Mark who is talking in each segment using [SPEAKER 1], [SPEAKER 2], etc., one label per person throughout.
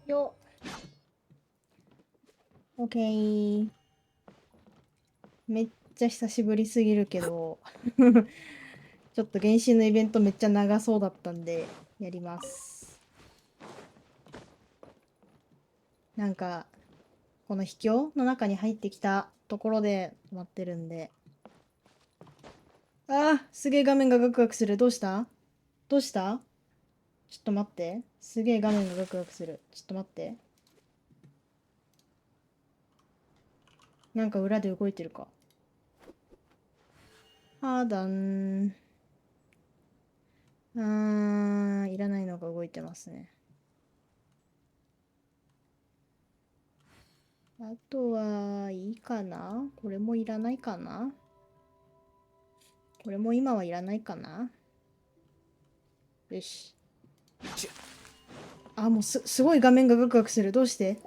[SPEAKER 1] よっ。オッケー。めっちゃ久しぶりすぎるけど、ちょっと原神のイベントめっちゃ長そうだったんで、やります。なんか、この秘境の中に入ってきたところで止まってるんで。あー、すげえ画面がガクガクする。どうした？どうした？ちょっと待って。すげえ画面がガクガクする。ちょっと待って。なんか裏で動いてるか。はだん。いらないのが動いてますね。あとはいいかな？これもいらないかな？これも今はいらないかな？よし。あ、もうすごい画面がガクガクする。どうして？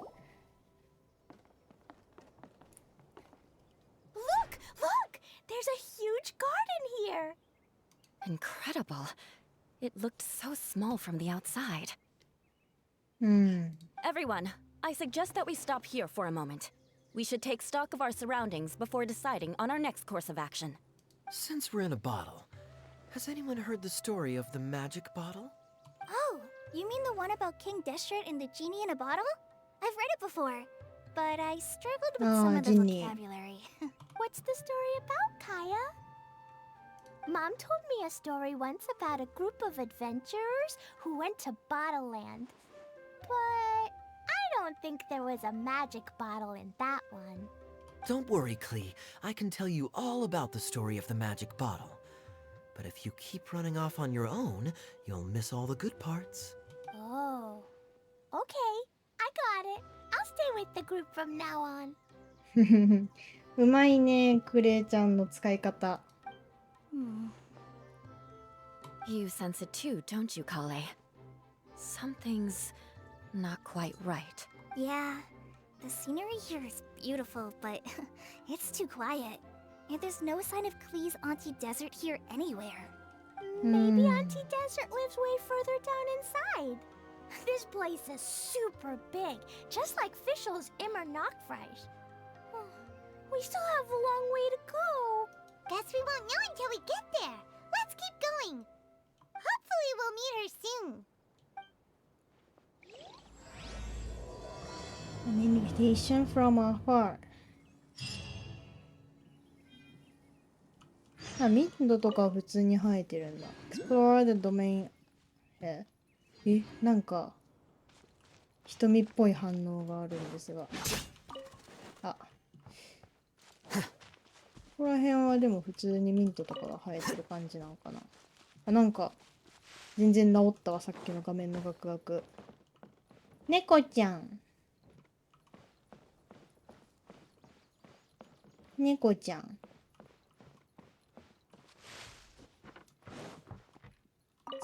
[SPEAKER 2] Look! Look! There's a huge garden here!
[SPEAKER 3] Incredible. It looked so small from the outside.
[SPEAKER 1] うん。
[SPEAKER 3] Everyone, I suggest that we stop here for a moment. We should take stock of our surroundings before deciding on our next course of action.
[SPEAKER 4] Since we're in a bottle, has anyone heard the story of the magic bottle?
[SPEAKER 2] Oh, you mean the one about King Deshret and the genie in a bottle? I've read it before, but I struggled with some of the
[SPEAKER 1] Genie.
[SPEAKER 2] vocabulary. What's the story about, Kaya? Mom told me a story once about a group of adventurers who went to Bottle Land. But I don't think there was a magic bottle in that one.
[SPEAKER 4] Don't worry, Klee. I can tell you all about the story of the magic bottle. But if you keep running off on your own, you'll miss all the good parts.
[SPEAKER 2] Oh. Okay, I got it. I'll stay with the group from now on.
[SPEAKER 1] うまいね、クレイちゃんの使い方。
[SPEAKER 3] You sense it too, don't you, Kale? Something's not quite right.
[SPEAKER 2] Yeah, the scenery here is beautiful, but it's too quiet. And there's no sign of Klee's Auntie Desert here anywhere. Maybe Auntie Desert lives way further down inside. This place is super big, just like Fischl's Immer Nachtreich. We still have a long way to go. Guess we won't know until we get there. Let's keep going. Hopefully we'll meet her soon.
[SPEAKER 1] An invitation from afar. あ、ミントとかは普通に生えてるんだ。Explore the domain. なんか、瞳っぽい反応があるんですが。あ。ここら辺はでも普通にミントとかが生えてる感じなのかな。あ、なんか、全然治ったわ、さっきの画面のガクガク。猫ちゃん。猫ちゃん。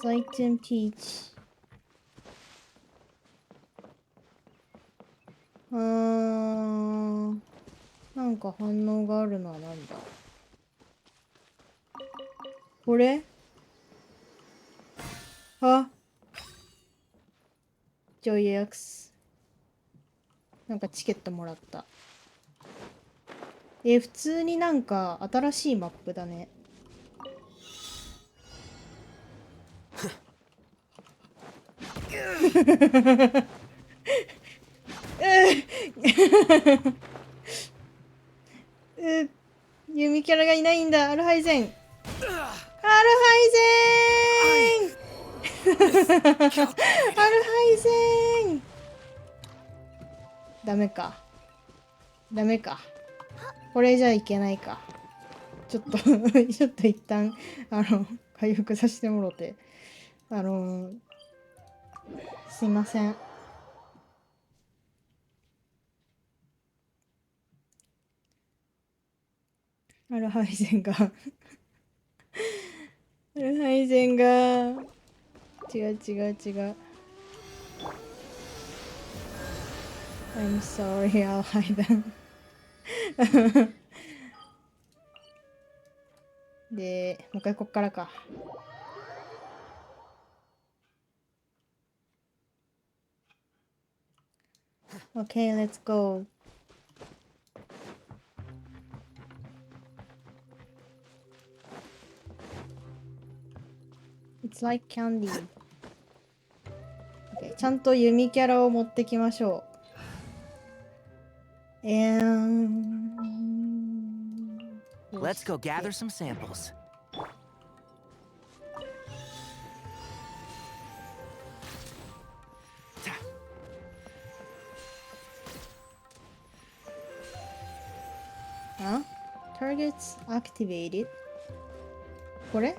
[SPEAKER 1] Item teach。なんか反応があるのはなんだ？これ？あ、ジョイエアクス。なんかチケットもらった。普通になんか新しいマップだね。弓キャラがいないんだ。アルハイゼン。アルハイゼンアルハイゼン。ダメか。ダメか。これじゃいけないか。ちょっとちょっと一旦、回復させてもろて。すいません。アルハイゼンがアルハイゼンが違う違う違う。I'm sorry, アルハイゼンで、もう一回こっからか。Okay, let's go. It's like candy. Okay, ちゃんと弓キャラを持ってきましょう。
[SPEAKER 5] Let's go gather some samples.
[SPEAKER 1] Huh? Targets activated. これ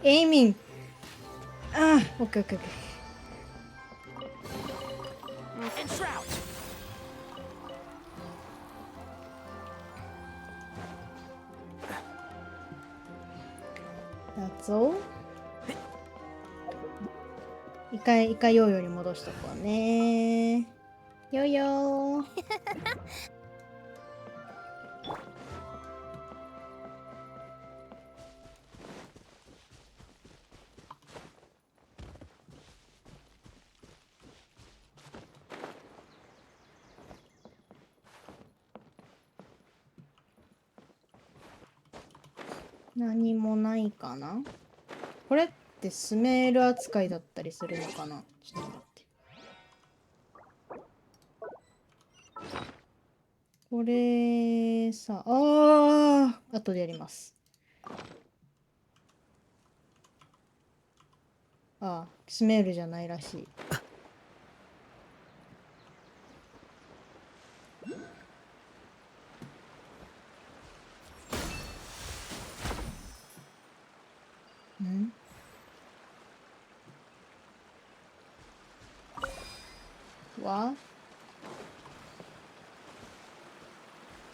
[SPEAKER 1] エイミング。ああ、オッケーオッケーオッケー。
[SPEAKER 5] And shroud.
[SPEAKER 1] That's all? 一回ヨーヨーに戻しとこうね。ヨーヨー。何もないかな。これってスメール扱いだったりするのかな。ちょっと待って。これさ、後でやります。スメールじゃないらしい。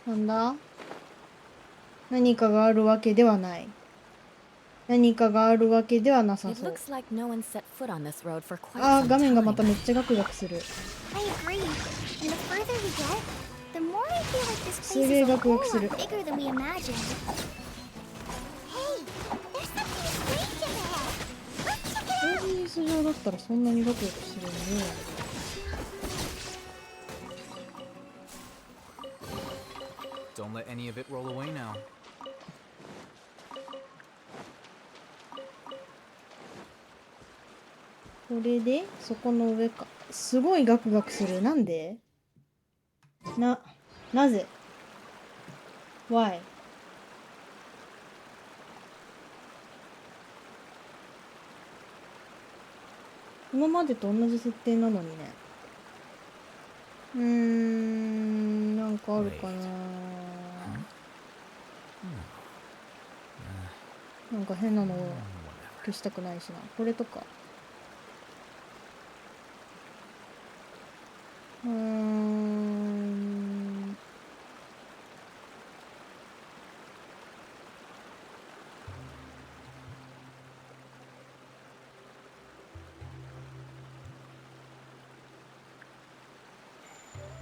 [SPEAKER 1] なんだ？何かがあるわけではない。何かがあるわけではなさ
[SPEAKER 3] It
[SPEAKER 1] そう。
[SPEAKER 3] looks like no one set foot on this road for quite
[SPEAKER 1] 画
[SPEAKER 3] some
[SPEAKER 1] 面がまた
[SPEAKER 3] time.
[SPEAKER 1] めっちゃガクガクする。
[SPEAKER 2] I agree. And the further we get, the more I feel like this
[SPEAKER 1] す
[SPEAKER 2] place
[SPEAKER 1] げえ
[SPEAKER 2] is a
[SPEAKER 1] ガク
[SPEAKER 2] whole
[SPEAKER 1] ガクする。
[SPEAKER 2] lot bigger than we imagined. Hey, there's something strange in there. Let's check it
[SPEAKER 1] オーディエンス上だったらそんなにガクガクするよね。
[SPEAKER 5] Don't let any of it roll away now.
[SPEAKER 1] これでそこの上か。すごいガクガクする。なんで？なぜ？ Why？ 今までと同じ設定なのにね。なんかあるかな。なんか変なのを消したくないしな。これとか。こ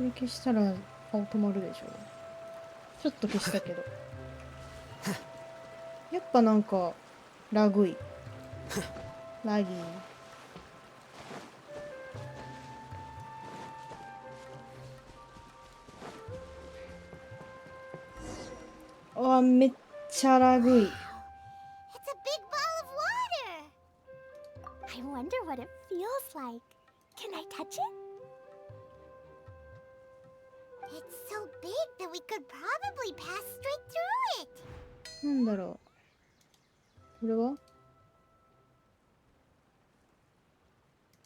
[SPEAKER 1] れ消したら顔止まるでしょ。ちょっと消したけど。やっぱなんかラグい。ラギー。めっちゃラグい。
[SPEAKER 2] It's a big ball of water. I wonder what it feels like. Can I touch it? It's so big that we could probably pass straight through it.
[SPEAKER 1] なんだろう。これは？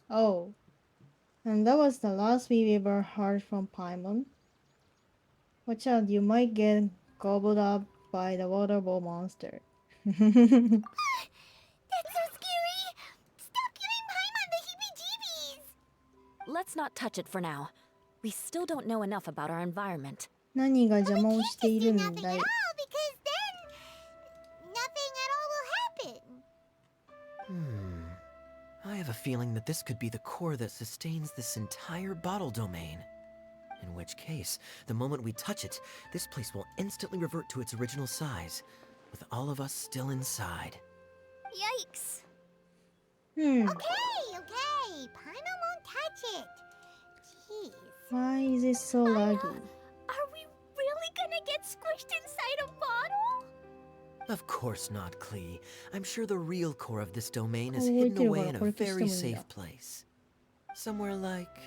[SPEAKER 1] Oh, and that was the last we ever heard from Paimon. Watch out, you might get gobbled up by the water ball monster.
[SPEAKER 2] That's so scary. Stop giving Paimon the heebie-jeebies.
[SPEAKER 3] Let's not touch it for now. We still don't know enough about our environment.
[SPEAKER 1] 何が邪魔を
[SPEAKER 2] Can't
[SPEAKER 1] してい
[SPEAKER 2] just
[SPEAKER 1] る
[SPEAKER 2] do
[SPEAKER 1] ん
[SPEAKER 2] nothing
[SPEAKER 1] だ
[SPEAKER 2] at
[SPEAKER 1] い。
[SPEAKER 2] all because then nothing at all will happen.
[SPEAKER 4] I have a feeling that this could be the core that sustains this entire bottle domain. In which case, the moment we touch it, this place will instantly revert to its original size, with all of us still inside.
[SPEAKER 2] Yikes.
[SPEAKER 1] Hmm.
[SPEAKER 2] Okay. Paimon won't touch it. Jeez.
[SPEAKER 1] Why is it so laggy?
[SPEAKER 2] Are we really gonna get squished inside a bottle?
[SPEAKER 4] Of course not, Klee. I'm sure the real core of this domain is
[SPEAKER 1] Oh,
[SPEAKER 4] hidden
[SPEAKER 1] wait,
[SPEAKER 4] away in a
[SPEAKER 1] what if
[SPEAKER 4] very
[SPEAKER 1] it's
[SPEAKER 4] safe
[SPEAKER 1] still
[SPEAKER 4] place. Somewhere like...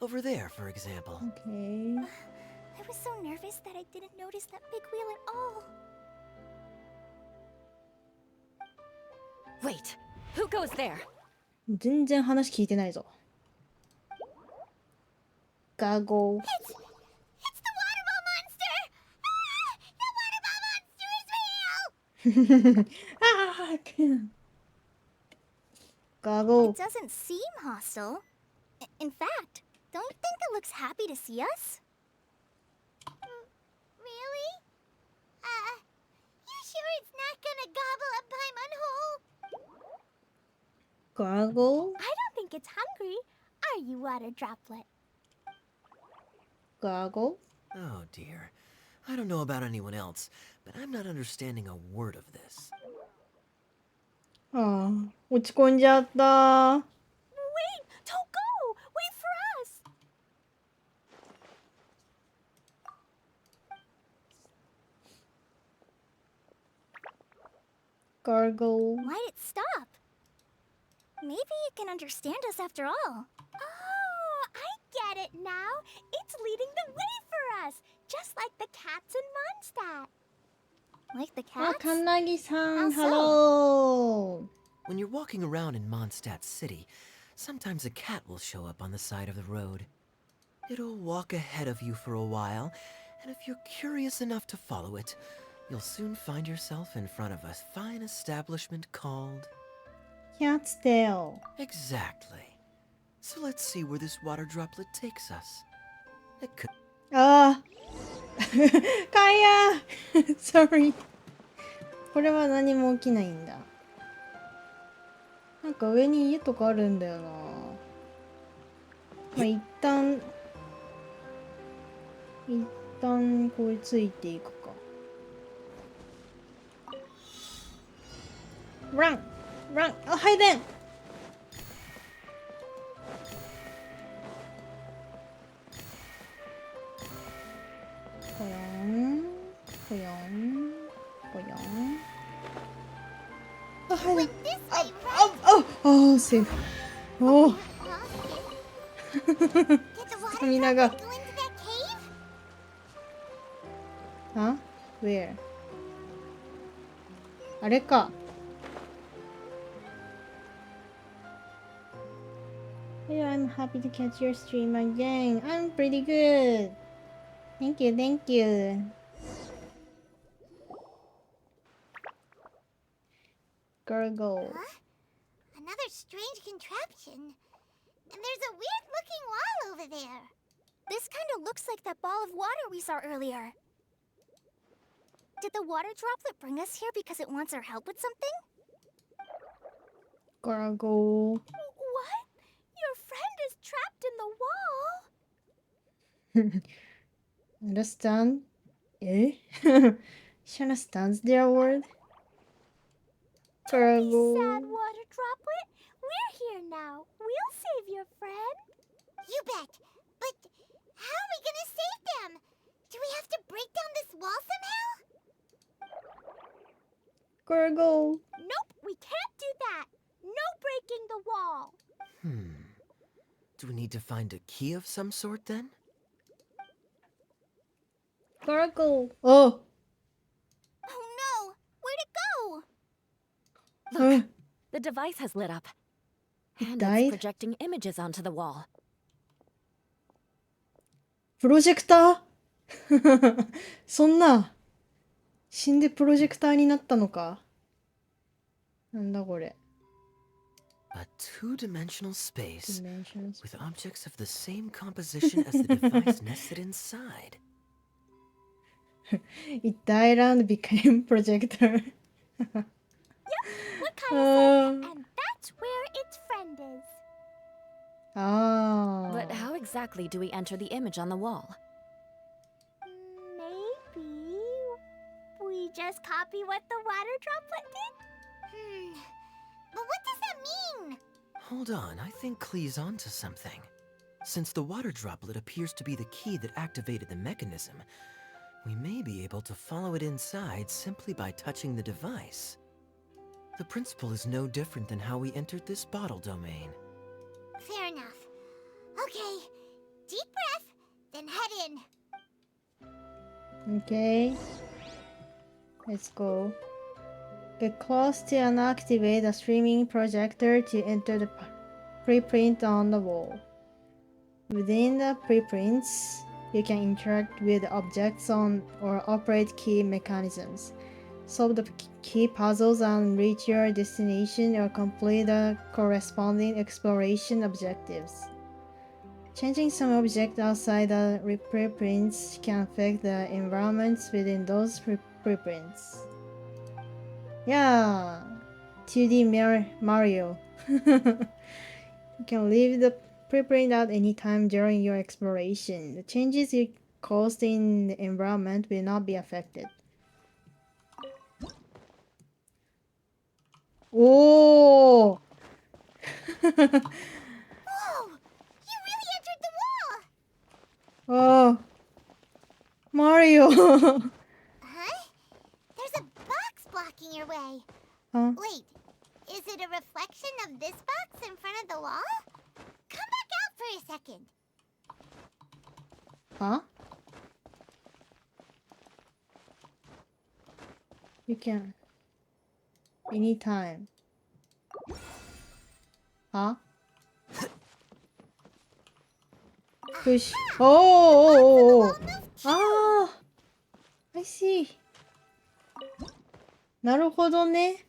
[SPEAKER 4] over there, for example.
[SPEAKER 1] Okay.
[SPEAKER 2] I was so nervous that I didn't notice that big wheel at all.
[SPEAKER 3] Wait, who goes there?
[SPEAKER 1] 全然話聞いてないぞ。ガゴー。
[SPEAKER 2] It's the water ball monster! Ah! The water ball monster is real!
[SPEAKER 1] ああガゴ
[SPEAKER 2] It doesn't seem hostile. In fact, don't you think it looks happy to see us? Really? You sure it's not gonna gobble up Paimon whole?
[SPEAKER 1] ガゴ
[SPEAKER 2] I don't think it's hungry. Are you, water droplet?
[SPEAKER 1] ガゴ
[SPEAKER 4] Oh dear. I don't know about anyone else, but I'm not understanding a word of this.
[SPEAKER 1] ああ落ち込んじゃった。
[SPEAKER 2] Wait! Don't go! Wait for us!
[SPEAKER 1] Gargle.
[SPEAKER 2] Why'd it stop? Maybe it can understand us after all. Oh, I get it now. It's leading the way for us, just like the cats in Mondstadt. Like the
[SPEAKER 1] あ
[SPEAKER 2] cats?
[SPEAKER 1] カンナギさん
[SPEAKER 2] How so?
[SPEAKER 1] ハロ
[SPEAKER 4] When you're walking around in Mondstadt City, sometimes a cat will show up on the side of the road. It'll walk ahead of you for a while, and if you're curious enough to follow it, you'll soon find yourself in front of a fine establishment called...
[SPEAKER 1] ー。キャッツテール。
[SPEAKER 4] Exactly. So let's see where this water droplet takes us. It could...
[SPEAKER 1] ああカイヤーsorry これは何も起きないんだ。なんか上に家とかあるんだよな。まあ一旦これついていくか。ランあ配電ぽよんぽよんぽよんあ配電
[SPEAKER 2] This way, right?
[SPEAKER 1] あセーフおお
[SPEAKER 2] Huh? Did the water
[SPEAKER 1] スタミナが
[SPEAKER 2] droplet go into that cave?
[SPEAKER 1] あ Where? あれか Hey, I'm happy to catch your stream again. I'm pretty good. Thank you. Gurgle.
[SPEAKER 2] Huh? Another strange contraption. And there's a weird-looking wall over there. This kind of looks like that ball of water we saw earlier. Did the water droplet bring us here because it wants our help with something?
[SPEAKER 1] Gurgle.
[SPEAKER 2] What? Your friend is trapped in the wall?
[SPEAKER 1] Understand? Eh? She understands their word?
[SPEAKER 2] Be sad,
[SPEAKER 1] Gurgle.
[SPEAKER 2] water droplet. We're here now. We'll save your friend. You bet. But how are we gonna save them? Do we have to break down this wall somehow?
[SPEAKER 1] Gurgle.
[SPEAKER 2] Nope, we can't do that. No breaking the wall.
[SPEAKER 4] Do we need to find a key of some sort then?
[SPEAKER 1] Gurgle. Oh.
[SPEAKER 2] Oh no! Where'd it go?
[SPEAKER 3] Look, the device has lit up. And
[SPEAKER 1] died?
[SPEAKER 3] it's projecting images onto the wall.
[SPEAKER 1] プロジェクターそんな死んでプロジェクターになったのかなんだこれ
[SPEAKER 4] A two-dimensional space
[SPEAKER 1] Dimensions
[SPEAKER 4] with objects of the same composition as the device nested inside.
[SPEAKER 1] It died and became projector
[SPEAKER 2] Look Kaya-san, and that's where its friend is.
[SPEAKER 3] But how exactly do we enter the image on the wall?
[SPEAKER 2] Maybe we just copy what the water droplet did? But what does that mean?
[SPEAKER 4] Hold on, I think Klee's onto something. Since the water droplet appears to be the key that activated the mechanism, we may be able to follow it inside simply by touching the device. The principle is no different than how we entered this bottle domain.
[SPEAKER 2] Fair enough. Okay, deep breath, then head in.
[SPEAKER 1] Okay. Let's go. Get close to and activate the streaming projector to enter the preprint on the wall. Within the preprints, you can interact with objects on or operate key mechanisms. Solve the key puzzles and reach your destination or complete the corresponding exploration objectives. Changing some objects outside the preprints can affect the environments within those preprints. Yeah, 2D Mario. You can leave the preprint at any time during your exploration. The changes you caused in the environment will not be affected. Oh!
[SPEAKER 2] Whoa! You really entered the wall!
[SPEAKER 1] Oh! Mario!
[SPEAKER 2] Huh? There's a box blocking your way.
[SPEAKER 1] Huh?
[SPEAKER 2] Wait, is it a reflection of this box in front of the wall? Come back out for a second.
[SPEAKER 1] Huh? You can. Anytime. Huh? Push. Oh! Ah! I see. なるほどね。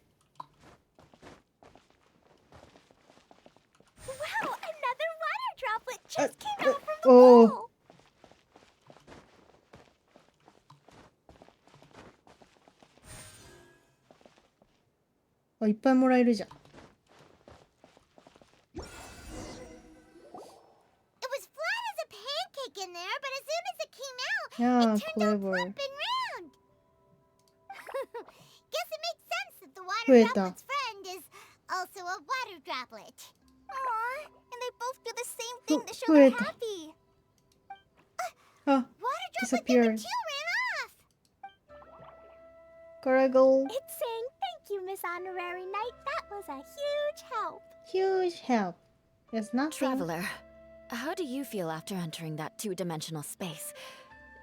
[SPEAKER 2] Wow, another water droplet just came out from the
[SPEAKER 1] oh.
[SPEAKER 2] wall.
[SPEAKER 1] あ、いっぱいもらえるじゃん。
[SPEAKER 2] It was flat as a pancake in there, but as soon as it came out,
[SPEAKER 1] Yeah,
[SPEAKER 2] it turned out
[SPEAKER 1] clever.
[SPEAKER 2] plump and round. Guess it makes sense that the water
[SPEAKER 1] 増えた。
[SPEAKER 2] droplet's friend is also a water droplet. Aww, and they both do the same thing to show
[SPEAKER 1] 増
[SPEAKER 2] they're
[SPEAKER 1] えた。
[SPEAKER 2] happy.
[SPEAKER 1] あ、
[SPEAKER 2] Water droplet
[SPEAKER 1] disappeared.
[SPEAKER 2] number 2 ran off.
[SPEAKER 1] Gurgle.
[SPEAKER 2] It's saying thank you, Miss Honorary Knight. That was a huge help.
[SPEAKER 1] Huge help. There's nothing.
[SPEAKER 3] Traveler, how do you feel after entering that two-dimensional space?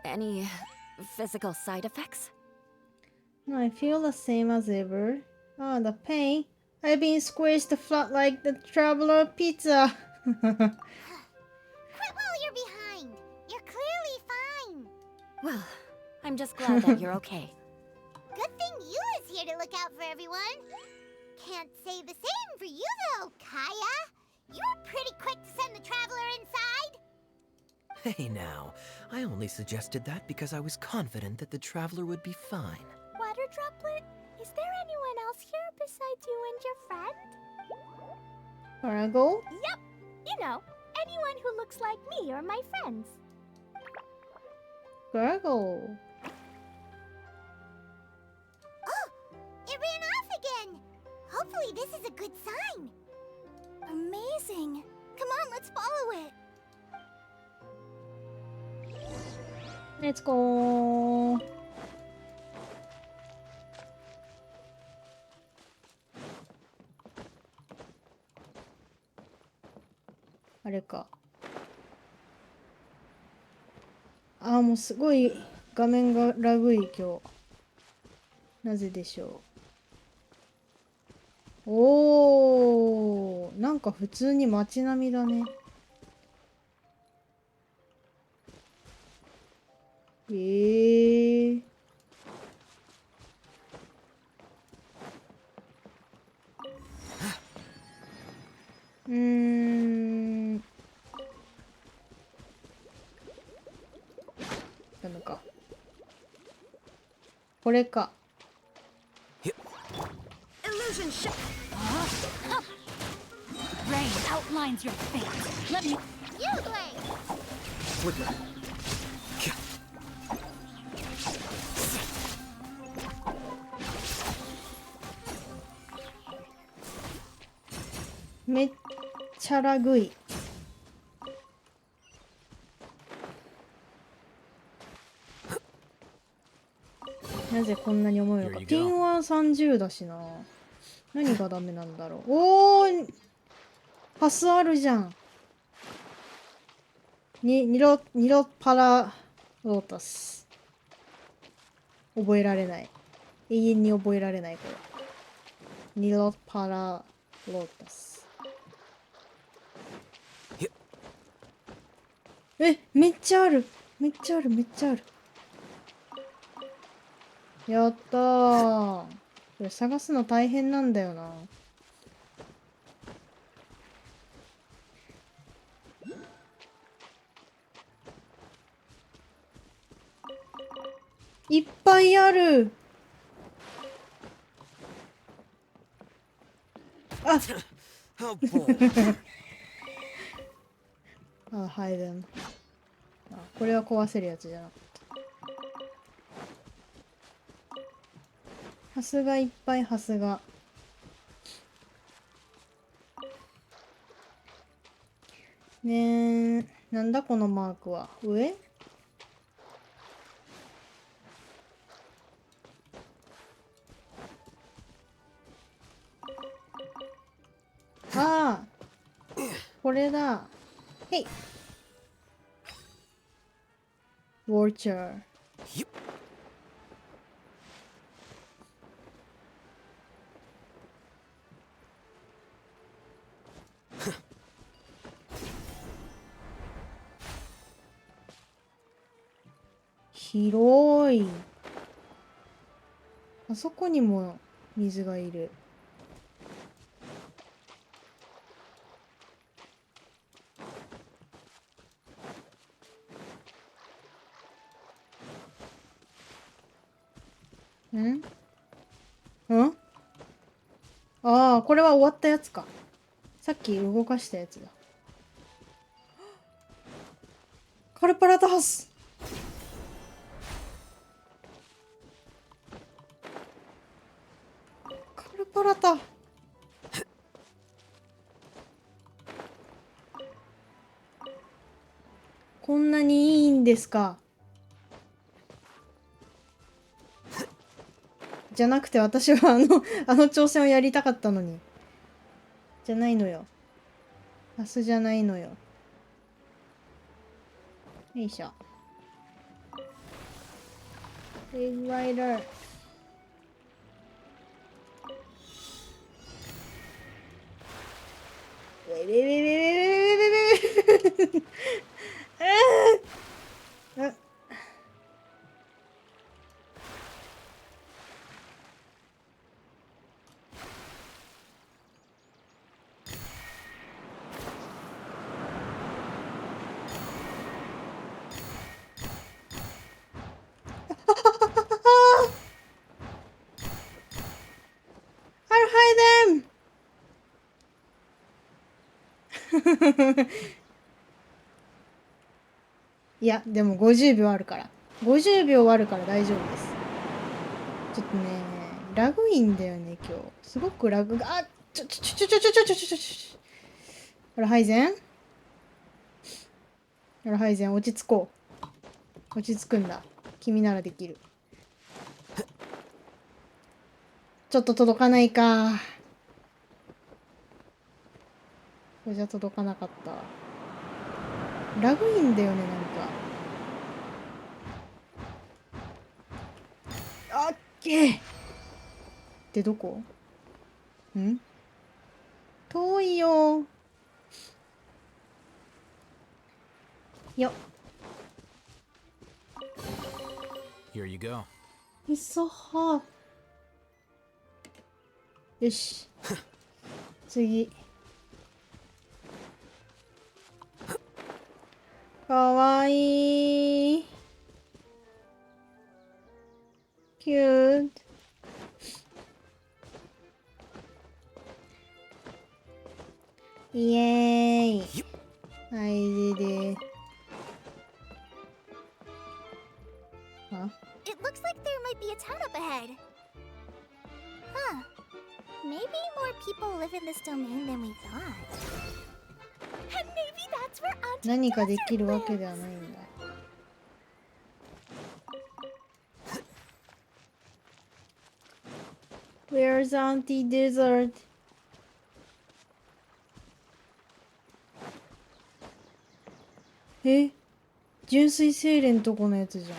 [SPEAKER 3] Any physical side effects?
[SPEAKER 1] I feel the same as ever. Ah, the pain. I've been squished flat like the traveler pizza.
[SPEAKER 2] Quit while you're behind. You're clearly fine.
[SPEAKER 3] Well, I'm just glad that you're okay.
[SPEAKER 2] Good thing you is here to look out for everyone. Can't say the same for you though, Kaya. You were pretty quick to send the traveler inside.
[SPEAKER 4] Hey now, I only suggested that because I was confident that the traveler would be fine.
[SPEAKER 2] Water droplet, is there anyone else here besides you and your friend?
[SPEAKER 1] Gurgle?
[SPEAKER 2] Yep, you know, anyone who looks like me or my friends.
[SPEAKER 1] Gurgle.
[SPEAKER 2] Oh, it ran off again. Hopefully this is a good sign. Amazing. Come on, let's follow it.
[SPEAKER 1] Let's go. Ah, あーもうすごい画面がラグい今日。なぜでしょう。おー、なんか普通に街並みだね。ダメか。これか。
[SPEAKER 3] Fusion shot.
[SPEAKER 6] Rain outlines your fate. Let me.
[SPEAKER 2] You play.
[SPEAKER 5] Flicker.
[SPEAKER 1] めっちゃラグい。なぜこんなに重いのか。
[SPEAKER 5] Here you go.
[SPEAKER 1] ピンは30だしな。何がダメなんだろう。おー、パスあるじゃん。ニロパラロータス。覚えられない。永遠に覚えられないこれ。ニロパラロータス。めっちゃある。めっちゃある。めっちゃある。やったー。これ探すの大変なんだよな。いっぱいある。あ
[SPEAKER 4] Oh boy.
[SPEAKER 1] あ、はいでも。あ、これは壊せるやつじゃなかった。ハスがいっぱい、ハスが。ねえ、なんだこのマークは。上？ああ、これだ。へい。ウォーチャー。広い。あそこにも水がいる。ん？ああ、これは終わったやつか。さっき動かしたやつだ。カルパラダース。カルパラタ。こんなにいいんですか。じゃなくて私はあの挑戦をやりたかったのに。じゃないのよ。ハスじゃないのよ。よいしょ。ビッグライダー。I'll hide them! いや、でも50秒あるから。50秒あるから大丈夫です。ちょっとね、ラグいんだよね、今日。すごくラグが、あ、ほら、ハイゼン。ほら、ハイゼン、落ち着こう。落ち着くんだ。君ならできる。ちょっと届かないか。これじゃ届かなかった。ラグいんだよね、なんか。オッケーってどこ？ん？遠いよ。よっ。
[SPEAKER 5] Here you go.
[SPEAKER 1] It's so hot. よし。次。かわいい。キュート。イエーイ。はい、で。Huh?
[SPEAKER 2] It looks like there might be a town up ahead. Huh. Maybe more people live in this domain than we thought. And maybe that's where Auntie
[SPEAKER 1] 何かでき
[SPEAKER 2] Desert
[SPEAKER 1] るわけ
[SPEAKER 2] lives.
[SPEAKER 1] ではないんだ。Where's Auntie Desert? え、純粋精霊のとこのやつじゃん。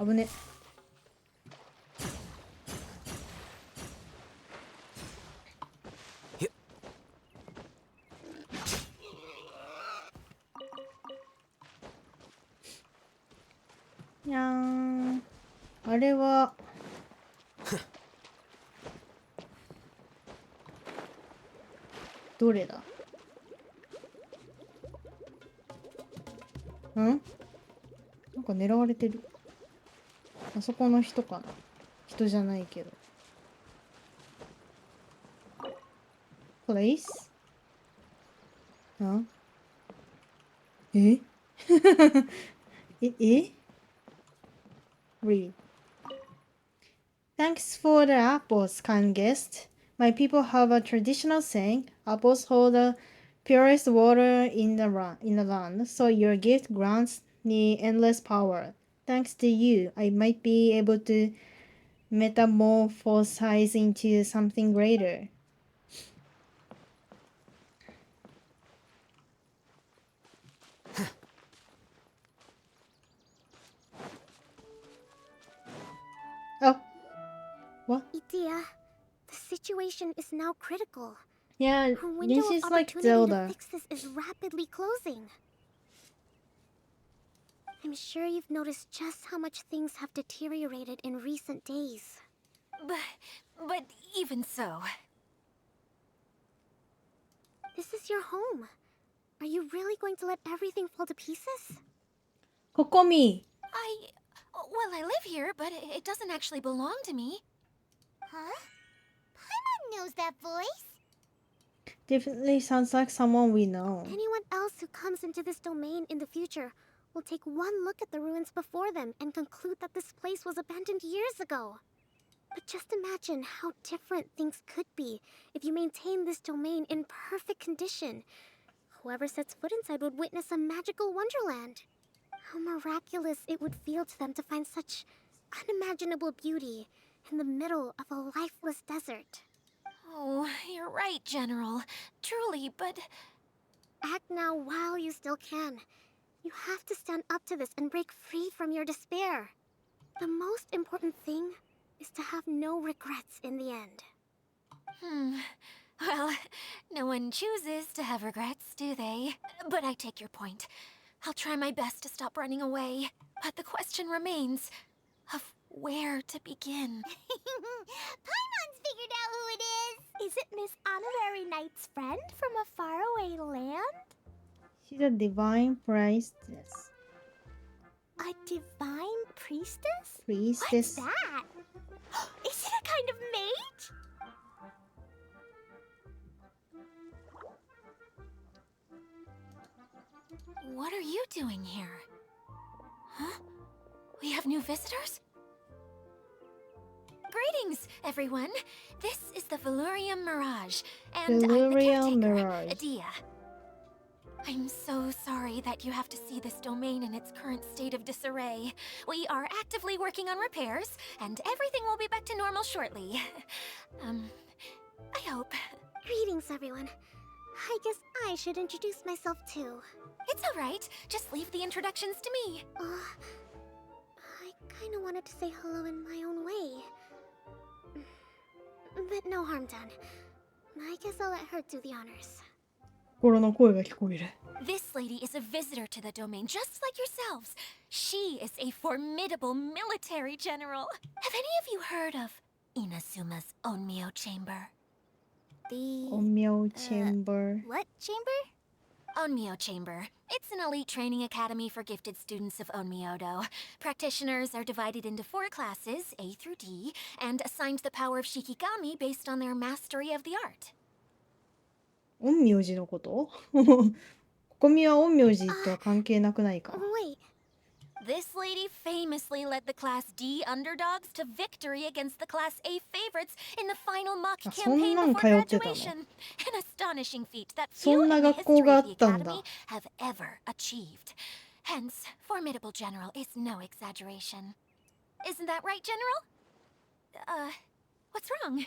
[SPEAKER 1] 危ね。にゃーん。あれはどれだ？ん？なんか狙われてる。あそこの人かな。人じゃないけど。Place？ あ？ええ Read. Thanks for the apples, kind guest. My people have a traditional saying, apples hold the purest water in the land, so your gift grants me endless power. Thanks to you, I might be able to metamorphosize into something greater. Oh, what?
[SPEAKER 2] Idea, the situation is now critical.
[SPEAKER 1] Yeah,
[SPEAKER 2] Her window
[SPEAKER 1] this
[SPEAKER 2] of
[SPEAKER 1] is like
[SPEAKER 2] opportunity
[SPEAKER 1] Zelda.
[SPEAKER 2] to fix this is rapidly closing. I'm sure you've noticed just how much things have deteriorated in recent days.
[SPEAKER 6] But even so.
[SPEAKER 2] This is your home. Are you really going to let everything fall to pieces?
[SPEAKER 1] Kokomi.
[SPEAKER 6] Well, I live here, but it doesn't actually belong to me.
[SPEAKER 2] Huh? Paimon knows that voice.
[SPEAKER 1] Definitely sounds like someone we know.
[SPEAKER 2] Anyone else who comes into this domain in the future will take one look at the ruins before them and conclude that this place was abandoned years ago. But just imagine how different things could be if you maintain this domain in perfect condition. Whoever sets foot inside would witness a magical wonderland. How miraculous it would feel to them to find such unimaginable beauty in the middle of a lifeless desert.
[SPEAKER 6] Oh, you're right, General. Truly, but...
[SPEAKER 2] Act now while you still can. You have to stand up to this and break free from your despair. The most important thing is to have no regrets in the end.
[SPEAKER 6] Well, no one chooses to have regrets, do they? But I take your point. I'll try my best to stop running away. But the question remains of where to begin.
[SPEAKER 2] Paimon's figured out who it is! Is it Miss Honorary Knight's friend from a faraway land?
[SPEAKER 1] She's a divine priestess.
[SPEAKER 2] A divine priestess?
[SPEAKER 1] Priestess.
[SPEAKER 2] What's that? Is it a kind of mage?
[SPEAKER 6] What are you doing here? Huh? We have new visitors? Greetings, everyone. This is the Valurium Mirage, and I'm the
[SPEAKER 1] Valurium
[SPEAKER 6] caretaker,
[SPEAKER 1] Mirage.
[SPEAKER 6] Adia. I'm so sorry that you have to see this domain in its current state of disarray. We are actively working on repairs, and everything will be back to normal shortly. I hope.
[SPEAKER 2] Greetings, everyone. I guess I should introduce myself too.
[SPEAKER 6] It's all right. Just leave the introductions to me.
[SPEAKER 2] I kinda wanted to say hello in my own way. But no harm done. I guess I'll let her do the honors.
[SPEAKER 1] 心の声が聞こえる。
[SPEAKER 6] This lady is a visitor to the domain, just like yourselves. She is a formidable military general. Have any of you heard of Inasuma's Onmyo Chamber?
[SPEAKER 2] The...
[SPEAKER 1] 陰陽チェンバー。
[SPEAKER 2] what chamber?
[SPEAKER 6] Onmyo Chamber. It's an elite training academy for gifted students of Onmyodo. Practitioners are divided into 4 classes, A through D, and assigned the power of Shikigami based on their mastery of the art.
[SPEAKER 1] 陰陽師のこと？ここみは陰陽師とは関係なくないか。
[SPEAKER 2] Wait,
[SPEAKER 6] This lady famously led the Class D underdogs to victory against the Class A favorites in the final mock
[SPEAKER 1] Ah,
[SPEAKER 6] campaign
[SPEAKER 1] そんなん
[SPEAKER 6] before
[SPEAKER 1] 通ってたの？
[SPEAKER 6] graduation. An astonishing feat that
[SPEAKER 1] そ
[SPEAKER 6] few
[SPEAKER 1] ん
[SPEAKER 6] in
[SPEAKER 1] な
[SPEAKER 6] the
[SPEAKER 1] 学校
[SPEAKER 6] history
[SPEAKER 1] があ
[SPEAKER 6] of
[SPEAKER 1] っ
[SPEAKER 6] the
[SPEAKER 1] たんだ。
[SPEAKER 6] academy have ever achieved. Hence, formidable general is no exaggeration. Isn't that right, General? What's wrong?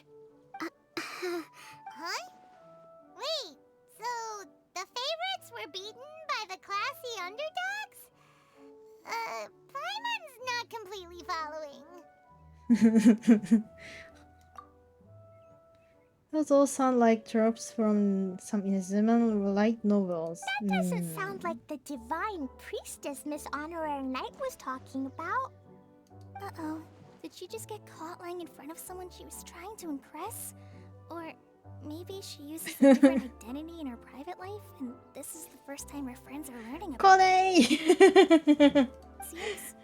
[SPEAKER 2] huh? Wait, so the favorites were beaten by the classy underdogs? Paimon's not completely following.
[SPEAKER 1] Those all sound like tropes from some Inazuma light novels.
[SPEAKER 2] That doesn't sound like the divine priestess Miss Honorary Knight was talking about. Uh-oh. Did she just get caught lying in front of someone she was trying to impress? Or maybe she uses a different identity in her private life, and this is the first time her friends are learning about it.
[SPEAKER 1] これ
[SPEAKER 2] Seems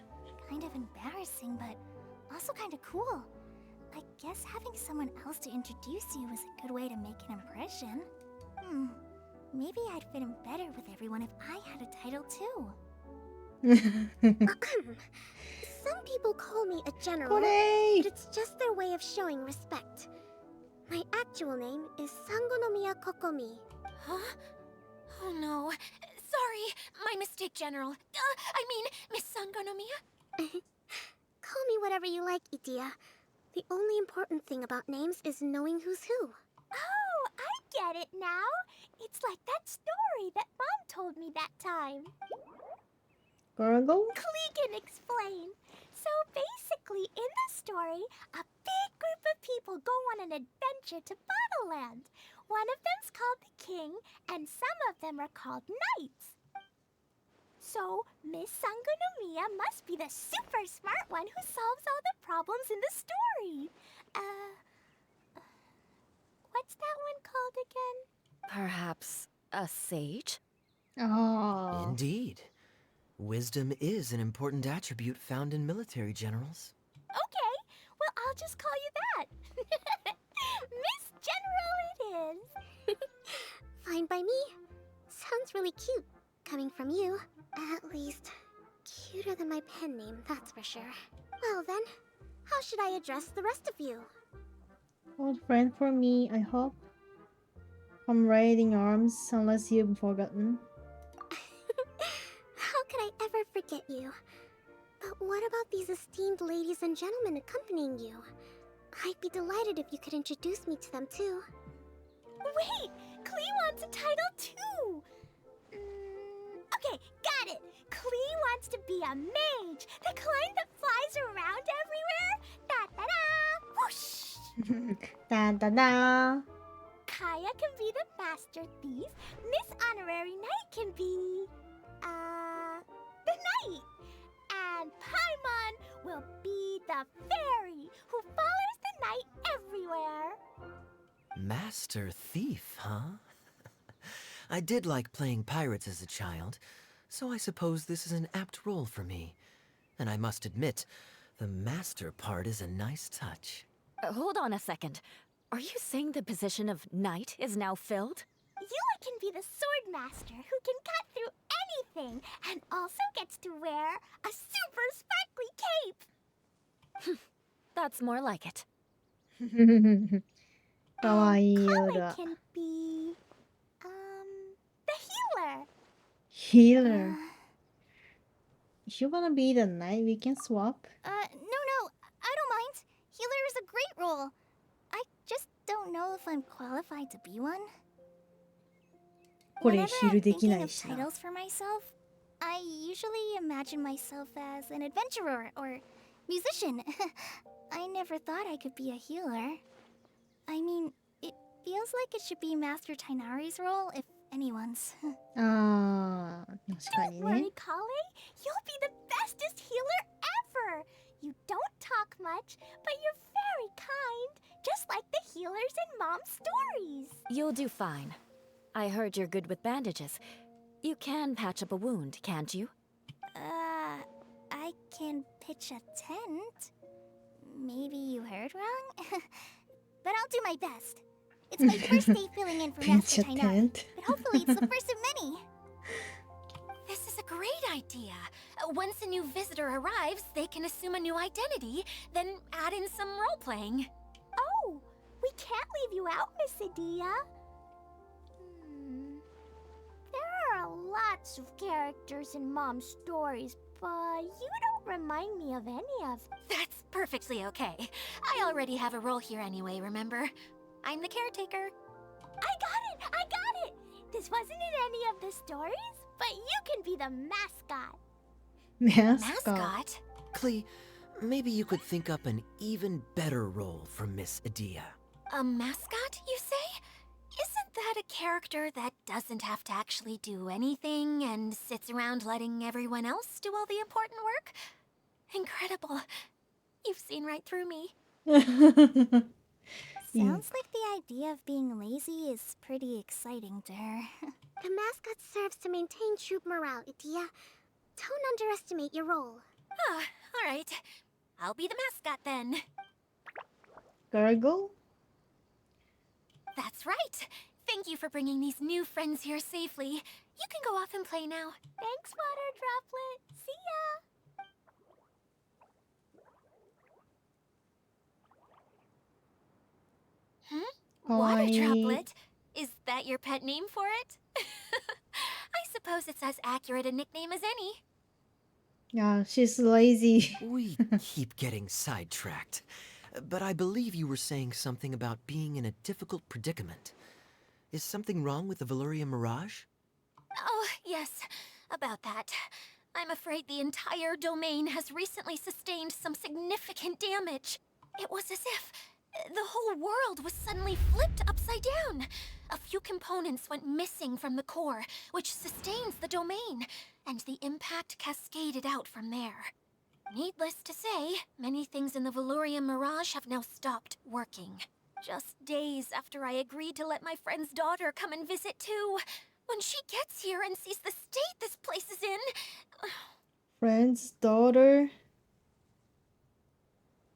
[SPEAKER 2] kind of embarrassing, but also kind of cool. I guess having someone else to introduce you is a good way to make an impression. Maybe I'd fit in better with everyone if I had a title too. Some people call me a general,
[SPEAKER 1] これ
[SPEAKER 2] but it's just their way of showing respect. My actual name is Sangonomiya Kokomi.
[SPEAKER 6] Huh? Oh no. Sorry, my mistake, General. I mean, Miss Sangonomiya.
[SPEAKER 2] Call me whatever you like, Itia. The only important thing about names is knowing who's who. Oh, I get it now. It's like that story that Mom told me that time.
[SPEAKER 1] Gargle?
[SPEAKER 2] Klee can explain. So basically, in the story, a big group of people go on an adventure to Bottleland. One of them's called the King, and some of them are called Knights. So, Miss Sangonomiya must be the super smart one who solves all the problems in the story. What's that one called again?
[SPEAKER 3] Perhaps a sage?
[SPEAKER 1] ああ
[SPEAKER 4] Indeed. Wisdom is an important attribute found in military generals.
[SPEAKER 2] Okay, well, I'll just call you that. Miss General it is. Fine by me. Sounds really cute, coming from you. At least, cuter than my pen name, that's for sure. Well then, how should I address the rest of you?
[SPEAKER 1] Old friend for me, I hope. Comrading arms, unless you've forgotten.
[SPEAKER 2] How could I ever forget you? But what about these esteemed ladies and gentlemen accompanying you? I'd be delighted if you could introduce me to them too. Wait! Klee wants a title too! Okay, got it! Klee wants to be a mage! The kind that flies around everywhere! Da-da-da! Whoosh!
[SPEAKER 1] だだだ
[SPEAKER 2] Kaya can be the master thief. Miss Honorary Knight can be... the knight. And Paimon will be the fairy who follows the knight everywhere.
[SPEAKER 4] Master Thief, huh? I did like playing pirates as a child, so I suppose this is an apt role for me. And I must admit, the master part is a nice touch.
[SPEAKER 3] Hold on a second. Are you saying the position of knight is now filled?
[SPEAKER 2] Yula can be the sword master who can cut through anything and also gets to wear a super sparkly cape.
[SPEAKER 3] That's more like it.
[SPEAKER 1] かわいいよ
[SPEAKER 2] Kale
[SPEAKER 1] ら
[SPEAKER 2] can be... the healer.
[SPEAKER 1] Healer. If you wanna be the knight, we can swap.
[SPEAKER 2] No, I don't mind. Healer is a great role. I just don't know if I'm qualified to be one.
[SPEAKER 1] これ
[SPEAKER 2] Whenever
[SPEAKER 1] ヒール
[SPEAKER 2] I'm
[SPEAKER 1] でき
[SPEAKER 2] thinking
[SPEAKER 1] ない
[SPEAKER 2] of
[SPEAKER 1] しな
[SPEAKER 2] titles for myself, I usually imagine myself as an adventurer or musician. I never thought I could be a healer. I mean, it feels like it should be Master Tainari's role, if anyone's.
[SPEAKER 1] あー確か
[SPEAKER 2] Don't
[SPEAKER 1] に
[SPEAKER 2] worry,
[SPEAKER 1] ね
[SPEAKER 2] Kale. You'll be the bestest healer ever. You don't talk much, but you're very kind, just like the healers in Mom's stories.
[SPEAKER 3] You'll do fine. I heard you're good with bandages. You can patch up a wound, can't you?
[SPEAKER 2] I can pitch a tent. Maybe you heard wrong? But I'll do my best. It's my first day filling in for
[SPEAKER 1] Pitch
[SPEAKER 2] Master
[SPEAKER 1] a
[SPEAKER 2] Tainari,
[SPEAKER 1] tent.
[SPEAKER 2] but hopefully it's the first of many.
[SPEAKER 6] This is a great idea. Once a new visitor arrives, they can assume a new identity, then add in some role-playing.
[SPEAKER 2] Oh, we can't leave you out, Miss Adia. There are lots of characters in Mom's stories, but you don't remind me of any of them.
[SPEAKER 6] That's perfectly okay. I already have a role here anyway, remember? I'm the caretaker.
[SPEAKER 2] I got it! This wasn't in any of the stories, but you can be the mascot.
[SPEAKER 6] Mascot?
[SPEAKER 4] Klee, maybe you could think up an even better role for Miss Adia.
[SPEAKER 6] A mascot, you say? Isn't that a character that doesn't have to actually do anything and sits around letting everyone else do all the important work? Incredible. You've seen right through me.
[SPEAKER 2] Sounds like the idea of being lazy is pretty exciting to her.
[SPEAKER 7] The mascot serves to maintain troop morale, Adia. Don't underestimate your role.
[SPEAKER 6] Ah, all right. I'll be the mascot then.
[SPEAKER 1] Gargle?
[SPEAKER 6] That's right. Thank you for bringing these new friends here safely. You can go off and play now.
[SPEAKER 2] Thanks, Water Droplet. See ya!
[SPEAKER 6] Water
[SPEAKER 1] Kawaii.
[SPEAKER 6] Droplet? Is that your pet name for it? I suppose it's as accurate a nickname as any.
[SPEAKER 1] Yeah, she's lazy.
[SPEAKER 4] We keep getting sidetracked. But I believe you were saying something about being in a difficult predicament. Is something wrong with the Valyria Mirage?
[SPEAKER 6] Oh, yes, about that. I'm afraid the entire domain has recently sustained some significant damage. It was as if the whole world was suddenly flipped upside down. A few components went missing from the core, which sustains the domain, and the impact cascaded out from there. Needless to say, many things in the Valyria Mirage have now stopped working. Just days after I agreed to let my friend's daughter come and visit too. When she gets here and sees the state this place is in...
[SPEAKER 1] Friend's daughter?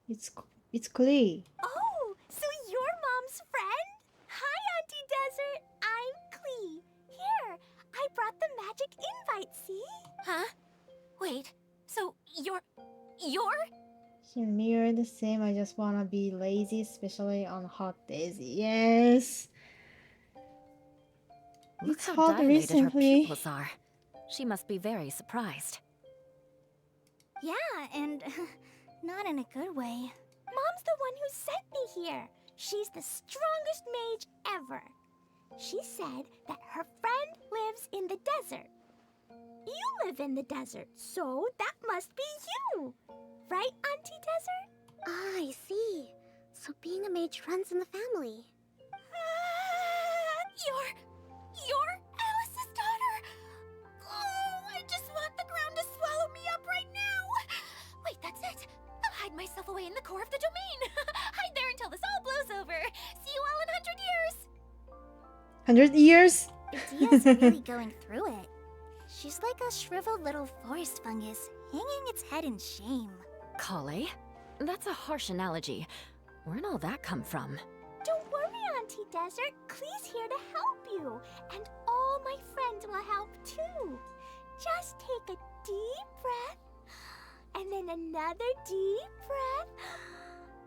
[SPEAKER 1] It's Klee.
[SPEAKER 2] Oh, so you're Mom's friend? Hi, Auntie Desert. I'm Klee. Here, I brought the magic invite, see?
[SPEAKER 6] Huh? Wait, so you're...
[SPEAKER 1] She mirrored the same. I just wanna be lazy, especially on hot days. Yes.
[SPEAKER 3] Look
[SPEAKER 1] It's
[SPEAKER 3] how
[SPEAKER 1] hot
[SPEAKER 3] dilated her
[SPEAKER 1] recently.
[SPEAKER 3] pupils are. She must be very surprised.
[SPEAKER 2] Yeah, and not in a good way. Mom's the one who sent me here. She's the strongest mage ever. She said that her friend lives in the desert. You live in the desert, so that must be you. Right, Auntie Desert?
[SPEAKER 7] Ah, I see. So being a mage runs in the family.
[SPEAKER 6] You're Alice's daughter! Oh, I just want the ground to swallow me up right now! Wait, that's it! I'll hide myself away in the core of the domain! Hide there until this all blows over! See you all in 100 years!
[SPEAKER 1] 100 years?
[SPEAKER 2] Adia's really going through it. She's like a shriveled little forest fungus, hanging its head in shame.
[SPEAKER 3] Kale? That's a harsh analogy. Where'd all that come from?
[SPEAKER 2] Don't worry, Auntie Desert. Klee's here to help you. And all my friends will help too. Just take a deep breath, and then another deep breath,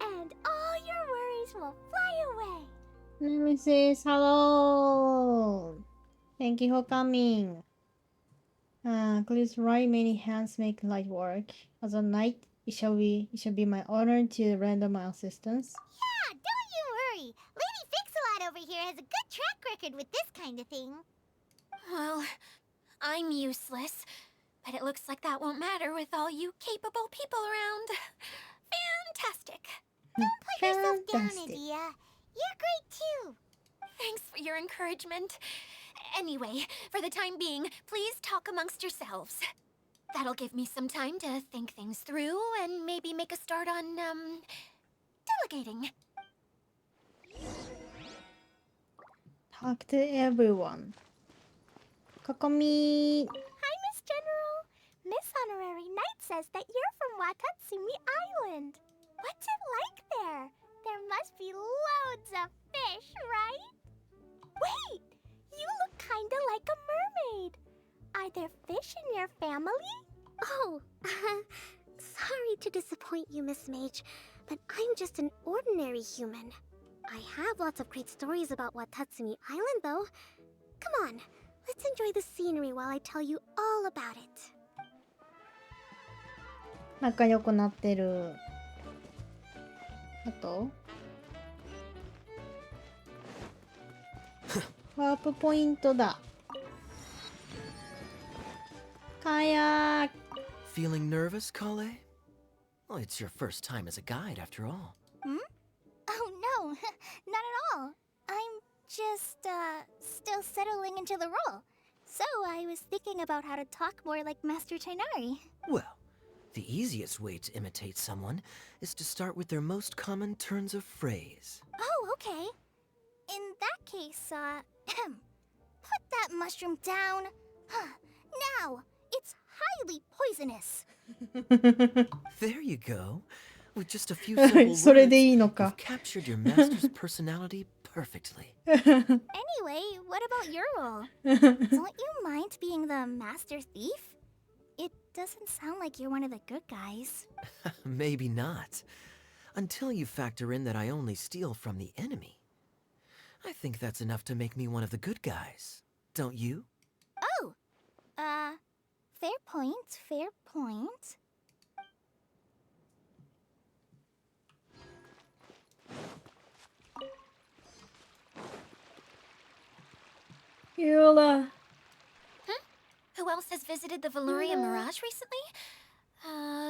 [SPEAKER 2] and all your worries will fly away.
[SPEAKER 1] Nemesis, hello! Thank you for coming. Please right, many hands make light work. As a knight, it shall be my honor to render my assistance.
[SPEAKER 2] Yeah, don't you worry. Lady Fix-a-Lot over here has a good track record with this kind of thing.
[SPEAKER 6] Well, I'm useless, but it looks like that won't matter with all you capable people around. Fantastic!
[SPEAKER 2] Don't put yourself down,
[SPEAKER 1] Fantastic.
[SPEAKER 2] Adia. You're great too.
[SPEAKER 6] Thanks for your encouragement. Anyway, for the time being, please talk amongst yourselves. That'll give me some time to think things through and maybe make a start on, delegating.
[SPEAKER 1] Talk to everyone. こみ。
[SPEAKER 2] Hi, Miss General. Miss Honorary Knight says that you're from Watatsumi Island. What's it like there? There must be loads of fish, right? Wait! You look kinda like a mermaid. Are there fish in your family?
[SPEAKER 7] Oh, sorry to disappoint you, Miss Mage, but I'm just an ordinary human. I have lots of great stories about Watatsumi Island, though. Come on, let's enjoy the scenery while I tell you all about it.
[SPEAKER 1] 仲良くなってる。あとワープポイントだ。カヤック。
[SPEAKER 4] Feeling nervous, Kale? Well, it's your first time as a guide, after all.
[SPEAKER 2] Oh no, not at all. I'm just, still settling into the role. So I was thinking about how to talk more like Master Tainari.
[SPEAKER 4] Well, the easiest way to imitate someone is to start with their most common turns of phrase.
[SPEAKER 2] Oh, okay. In that case, put that mushroom down. Now, it's highly poisonous.
[SPEAKER 4] There you go. With just a few simple words,
[SPEAKER 1] それでいいのか。
[SPEAKER 4] you've captured your master's personality perfectly.
[SPEAKER 2] Anyway, what about your role? Don't you mind being the master thief? It doesn't sound like you're one of the good guys.
[SPEAKER 4] Maybe not. Until you factor in that I only steal from the enemy. I think that's enough to make me one of the good guys. Don't you?
[SPEAKER 2] Oh! Fair point, fair point.
[SPEAKER 1] Yula.
[SPEAKER 6] Who else has visited the Veluria Mirage recently?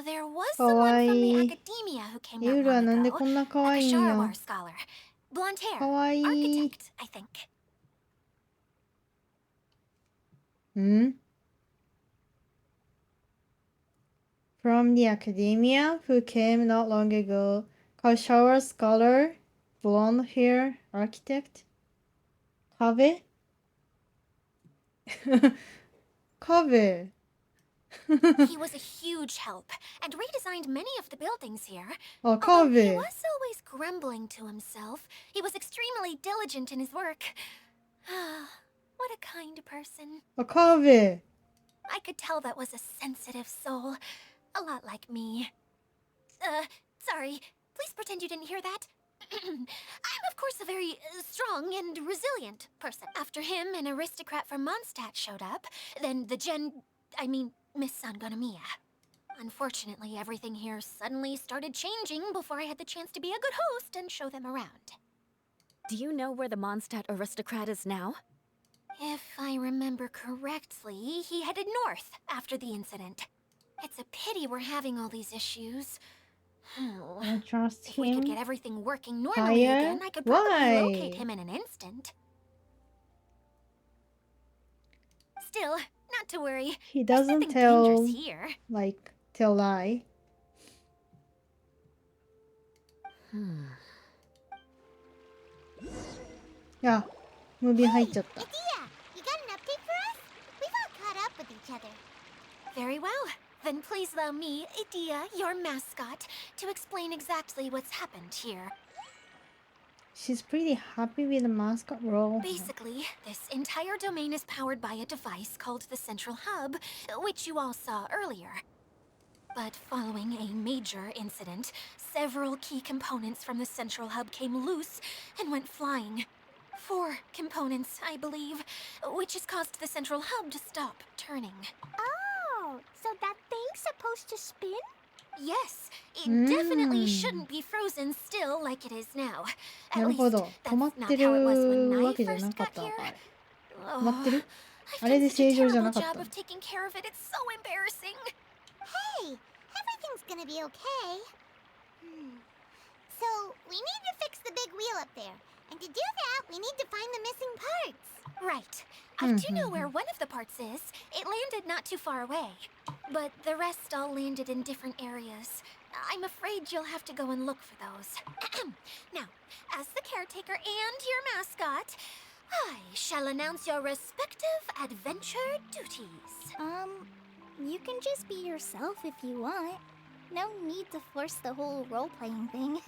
[SPEAKER 6] There was someone from the
[SPEAKER 1] Kawaii.
[SPEAKER 6] academia who came not
[SPEAKER 1] Yula,
[SPEAKER 6] long
[SPEAKER 1] なんで
[SPEAKER 6] ago.
[SPEAKER 1] こんな可
[SPEAKER 6] A
[SPEAKER 1] 愛いんや。
[SPEAKER 6] Sharawar scholar. Blonde hair.
[SPEAKER 1] 可愛い。
[SPEAKER 6] Architect, I think.
[SPEAKER 1] ん From the academia who came not long ago. Shower scholar, blonde hair, architect. 壁壁
[SPEAKER 6] He was a huge help and redesigned many of the buildings here.
[SPEAKER 1] あ、
[SPEAKER 6] Although he
[SPEAKER 1] 壁
[SPEAKER 6] was always grumbling to himself, he was extremely diligent in his work. What a kind person.
[SPEAKER 1] あ、壁
[SPEAKER 6] I could tell that was a sensitive soul. A lot like me. Sorry. Please pretend you didn't hear that. I'm, of course, a very strong and resilient person. After him, an aristocrat from Mondstadt showed up. Then Miss Sangonomiya. Unfortunately, everything here suddenly started changing before I had the chance to be a good host and show them around.
[SPEAKER 3] Do you know where the Mondstadt aristocrat is now?
[SPEAKER 6] If I remember correctly, he headed north after the incident. It's a pity we're having all these issues.
[SPEAKER 1] I trust
[SPEAKER 6] If we could get
[SPEAKER 1] him.
[SPEAKER 6] everything working normally
[SPEAKER 1] Higher?
[SPEAKER 6] again, I could probably
[SPEAKER 1] Why?
[SPEAKER 6] locate him in an instant. Still, not to worry.
[SPEAKER 1] He
[SPEAKER 6] There's
[SPEAKER 1] doesn't
[SPEAKER 6] nothing
[SPEAKER 1] tell,
[SPEAKER 6] dangerous here.
[SPEAKER 1] like, tell lie. あ、ムービー入っちゃった。
[SPEAKER 7] Idia, you got an update for us? We've all caught up with each other.
[SPEAKER 6] Very well. Then please allow me, Idia, your mascot, to explain exactly what's happened here.
[SPEAKER 1] She's pretty happy with the mascot role.
[SPEAKER 6] Basically, this entire domain is powered by a device called the Central Hub, which you all saw earlier. But following a major incident, several key components from the Central Hub came loose and went flying. 4 components, I believe, which has caused the Central Hub to stop turning.
[SPEAKER 2] Oh, so that thing's supposed to spin?
[SPEAKER 6] Yes, it definitely shouldn't be frozen still like it is now.
[SPEAKER 1] な
[SPEAKER 6] At
[SPEAKER 1] るほ
[SPEAKER 6] least
[SPEAKER 1] ど。
[SPEAKER 6] that's
[SPEAKER 1] 止まっ
[SPEAKER 6] not
[SPEAKER 1] て
[SPEAKER 6] how it was
[SPEAKER 1] る
[SPEAKER 6] when
[SPEAKER 1] わ
[SPEAKER 6] I
[SPEAKER 1] けじゃ
[SPEAKER 6] first
[SPEAKER 1] なかっ
[SPEAKER 6] got
[SPEAKER 1] たの
[SPEAKER 6] here.
[SPEAKER 1] か、あれ。
[SPEAKER 6] Oh,
[SPEAKER 1] 止まってる
[SPEAKER 6] I've
[SPEAKER 1] あれ
[SPEAKER 6] done
[SPEAKER 1] で
[SPEAKER 6] such a
[SPEAKER 1] 正常じゃな
[SPEAKER 6] terrible
[SPEAKER 1] かった
[SPEAKER 6] job of taking care of it. It's so embarrassing.
[SPEAKER 7] Hey, everything's gonna be okay. So, we need to fix the big wheel up there. And to do that, we need to find the missing parts.
[SPEAKER 6] Right. I do know where one of the parts is. It landed not too far away. But the rest all landed in different areas. I'm afraid you'll have to go and look for those. Now, as the caretaker and your mascot, I shall announce your respective adventure duties.
[SPEAKER 2] You can just be yourself if you want. No need to force the whole role-playing thing.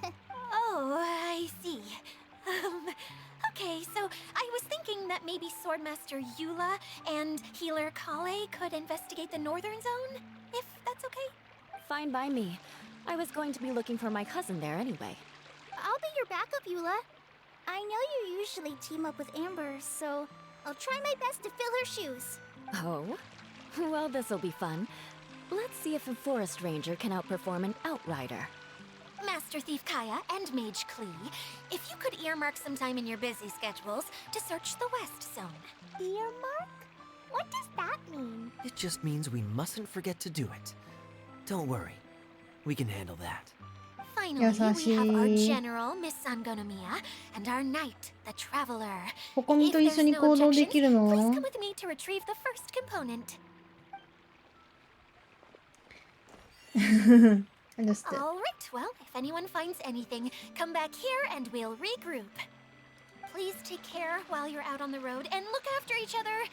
[SPEAKER 6] Oh, I see. Okay, so I was thinking that maybe Swordmaster Eula and Healer Kale could investigate the Northern Zone, if that's okay?
[SPEAKER 3] Fine by me. I was going to be looking for my cousin there anyway.
[SPEAKER 2] I'll be your backup, Eula. I know you usually team up with Amber, so I'll try my best to fill her shoes.
[SPEAKER 3] Oh? Well, this'll be fun. Let's see if a forest ranger can outperform an outrider.
[SPEAKER 6] Master Thief Kaya and Mage Klee, if you could earmark some time in your busy schedules to search the West Zone.
[SPEAKER 2] Earmark? What does that mean?
[SPEAKER 4] It just means we mustn't forget to do it. Don't worry. We can handle that.
[SPEAKER 6] Finally, we have our
[SPEAKER 1] 優しい。
[SPEAKER 6] General, Miss Sangonomiya, and our Knight, the Traveler.
[SPEAKER 1] ここみ
[SPEAKER 6] If
[SPEAKER 1] と一緒
[SPEAKER 6] there's
[SPEAKER 1] に
[SPEAKER 6] no
[SPEAKER 1] 行動で
[SPEAKER 6] objections,
[SPEAKER 1] きる
[SPEAKER 6] please
[SPEAKER 1] の
[SPEAKER 6] come with me to retrieve the first component.
[SPEAKER 1] Understood.
[SPEAKER 6] All right, well, if anyone finds anything, come back here and we'll regroup. Please take care while you're out on the road and look after each other,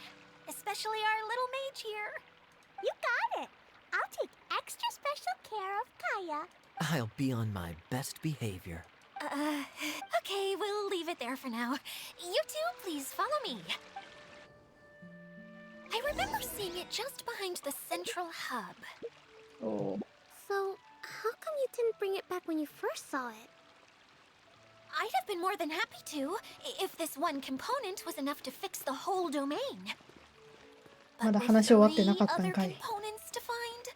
[SPEAKER 6] especially our little mage here.
[SPEAKER 2] You got it. I'll take extra special care of Kaya.
[SPEAKER 4] I'll be on my best behavior.
[SPEAKER 6] Okay, we'll leave it there for now. You two, please follow me. I remember seeing it just behind the central hub.
[SPEAKER 1] Oh.
[SPEAKER 7] So, how come you didn't bring it back when you first saw it?
[SPEAKER 6] I'd have been more than happy to, if this one component was enough to fix the whole domain.
[SPEAKER 1] まだ
[SPEAKER 6] But
[SPEAKER 1] 話終わ
[SPEAKER 6] with
[SPEAKER 1] ってな
[SPEAKER 6] three
[SPEAKER 1] かったん
[SPEAKER 6] other
[SPEAKER 1] かい。
[SPEAKER 6] components to find,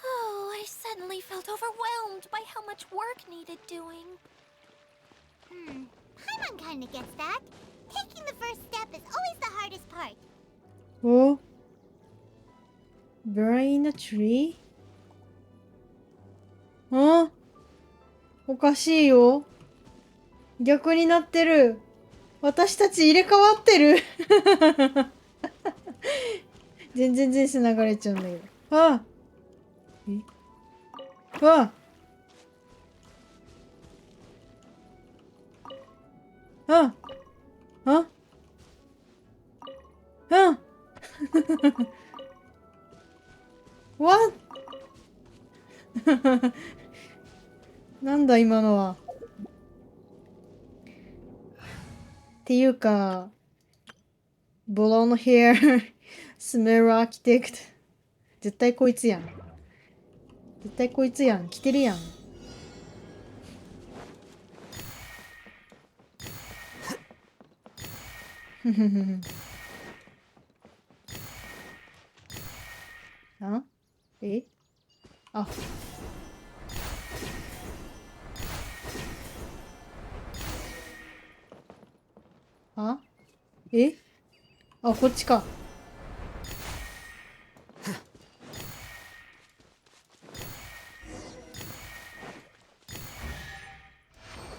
[SPEAKER 6] oh, I suddenly felt overwhelmed by how much work needed doing.
[SPEAKER 2] Paimon kinda gets that. Taking the first step is always the hardest part.
[SPEAKER 1] Oh? Brain a tree? あ、おかしいよ。逆になってる。私たち入れ替わってる。全然前世流れちゃうんだけど。ああ。え、ああ。ああ。What? なんだ今のは。っていうか、ブロンドヘアスメルアーキテクト。絶対こいつやん。絶対こいつやん。来てるやん。ふふふふ。あ？え？あ。あ？え？あ、こっちか。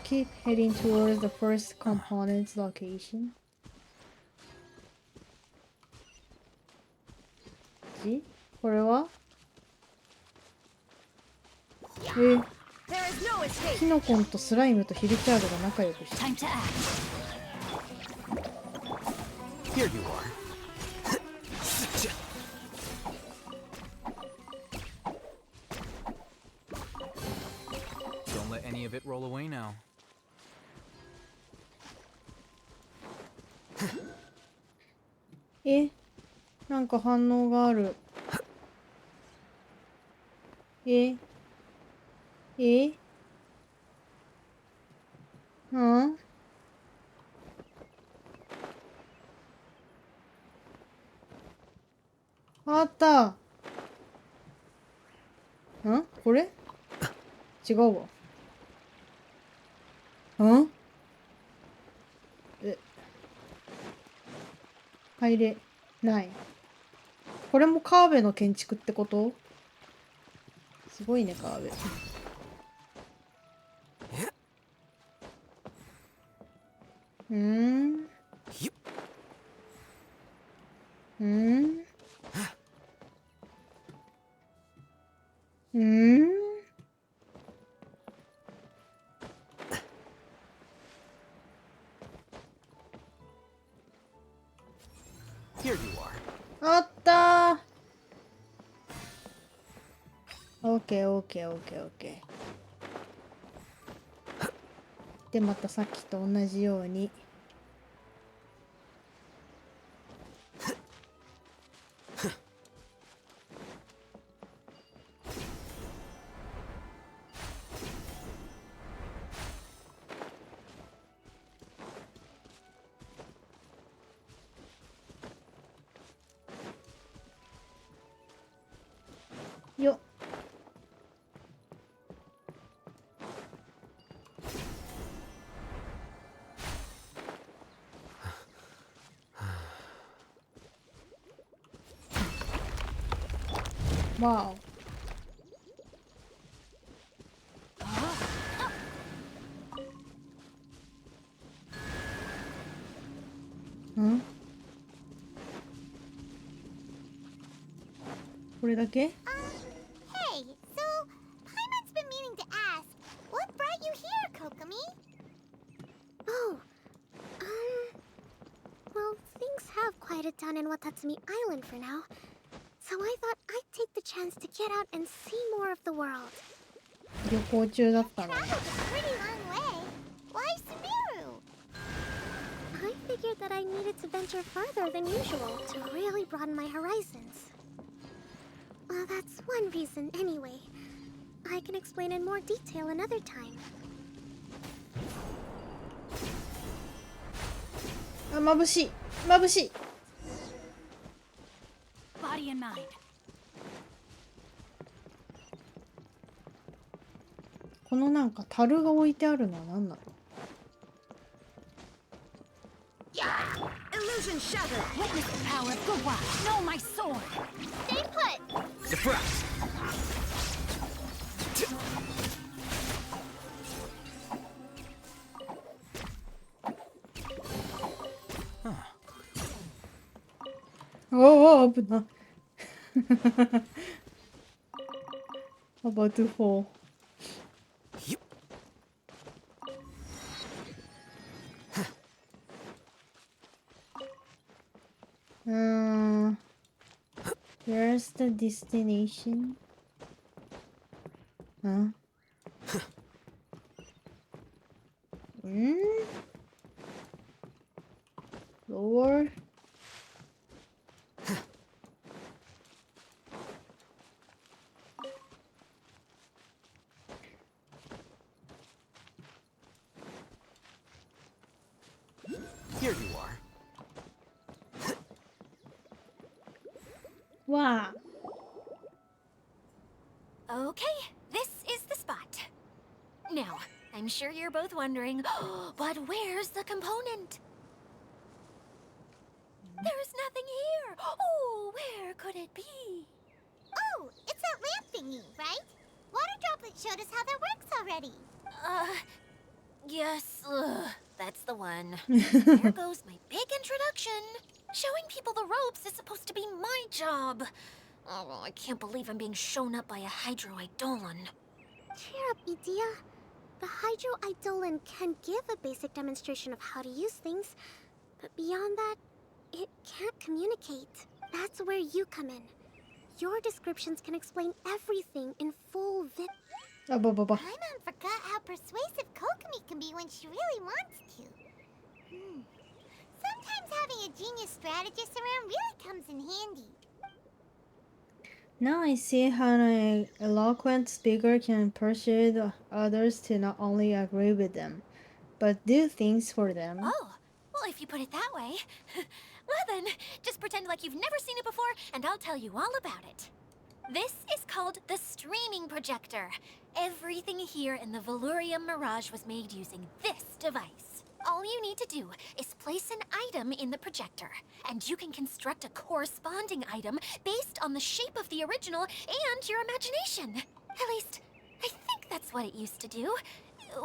[SPEAKER 1] Keep heading towards the first component's location. これはキノコンとスライムとヒルチャールが仲良くして
[SPEAKER 3] Time to act.
[SPEAKER 5] Here you are. Don't let any of it roll away now.
[SPEAKER 1] なんか反応がある。うんあった。これ違うわ。入れない。これも川辺の建築ってこと？すごいね、川辺。
[SPEAKER 5] Here you are.
[SPEAKER 1] あったー。オッケーオッケーオッケーオッケー。でまたさっきと同じように。よっ。わお。ん？これだけ？
[SPEAKER 2] Hey, so Paimon's been meaning to ask, what brought you here, Kokomi?
[SPEAKER 7] Oh, well, things have quieted down in Watatsumi Island for now. So I thought I'd take the chance to get out and see more of the world.
[SPEAKER 1] 旅行中だったの。
[SPEAKER 2] Traveled a pretty long way. Why Sumeru?
[SPEAKER 7] I figured that I needed to venture further than usual to really broaden my horizons. Well, that's one reason anyway. I can explain in more detail another time.
[SPEAKER 1] あ、眩しい眩しい。
[SPEAKER 3] Body and mind.
[SPEAKER 1] このなんか樽が置いてあるのは何なの？
[SPEAKER 3] Illusion shattered. Witness the power of Gua. Know my sword.
[SPEAKER 2] Stay put.
[SPEAKER 5] Defrost. Huh.
[SPEAKER 1] おお、危ない。About to fall.
[SPEAKER 5] Yep.
[SPEAKER 1] Where's the destination? Huh? Lower?
[SPEAKER 5] Here you are.
[SPEAKER 1] Wow.
[SPEAKER 6] Okay, this is the spot. Now, I'm sure you're both wondering, but where's the component? There's nothing here. Oh, where could it be?
[SPEAKER 2] Oh, it's that lamp thingy, right? Water Droplet showed us how that works already.
[SPEAKER 6] Yes, that's the one. There goes my big introduction. Showing people the ropes is supposed to be my job. Oh, I can't believe I'm being shown up by a Hydro Eidolon.
[SPEAKER 7] Cheer up, Edea. The Hydro Eidolon can give a basic demonstration of how to use things, but beyond that, it can't communicate. That's where you come in. Your descriptions can explain everything in full vid.
[SPEAKER 1] Ababa.
[SPEAKER 2] Paimon forgot how persuasive Kokomi can be when she really wants to. Sometimes having a genius strategist around really comes in handy.
[SPEAKER 1] Now I see how an eloquent speaker can persuade others to not only agree with them, but do things for them.
[SPEAKER 6] Oh, well, if you put it that way. Well then, just pretend like you've never seen it before, and I'll tell you all about it. This is called the streaming projector. Everything here in the Valurium Mirage was made using this device. All you need to do is place an item in the projector, and you can construct a corresponding item based on the shape of the original and your imagination. At least, I think that's what it used to do.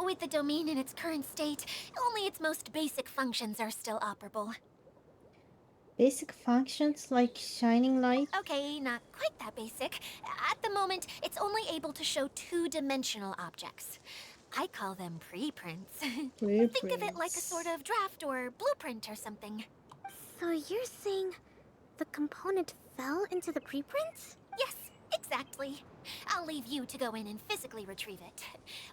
[SPEAKER 6] With the domain in its current state, only its most basic functions are still operable.
[SPEAKER 1] Basic functions like shining light?
[SPEAKER 6] Okay, not quite that basic. At the moment, it's only able to show two-dimensional objects. I call them preprints. Think of it like a sort of draft or blueprint or something.
[SPEAKER 7] So you're saying the component fell into the preprints?
[SPEAKER 6] Yes, exactly. I'll leave you to go in and physically retrieve it.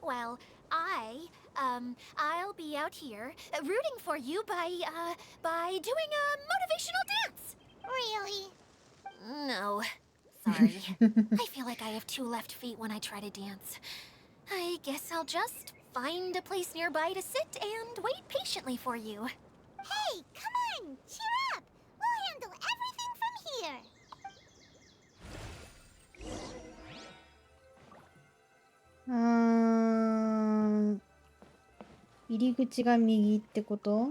[SPEAKER 6] While I'll be out here rooting for you by doing a motivational dance.
[SPEAKER 2] Really?
[SPEAKER 6] No, sorry. I feel like I have 2 left feet when I try to dance. I guess I'll just find a place nearby to sit and wait patiently for you.
[SPEAKER 2] Hey, come on! Cheer up! We'll handle everything from here!
[SPEAKER 1] 入り口が右ってこと？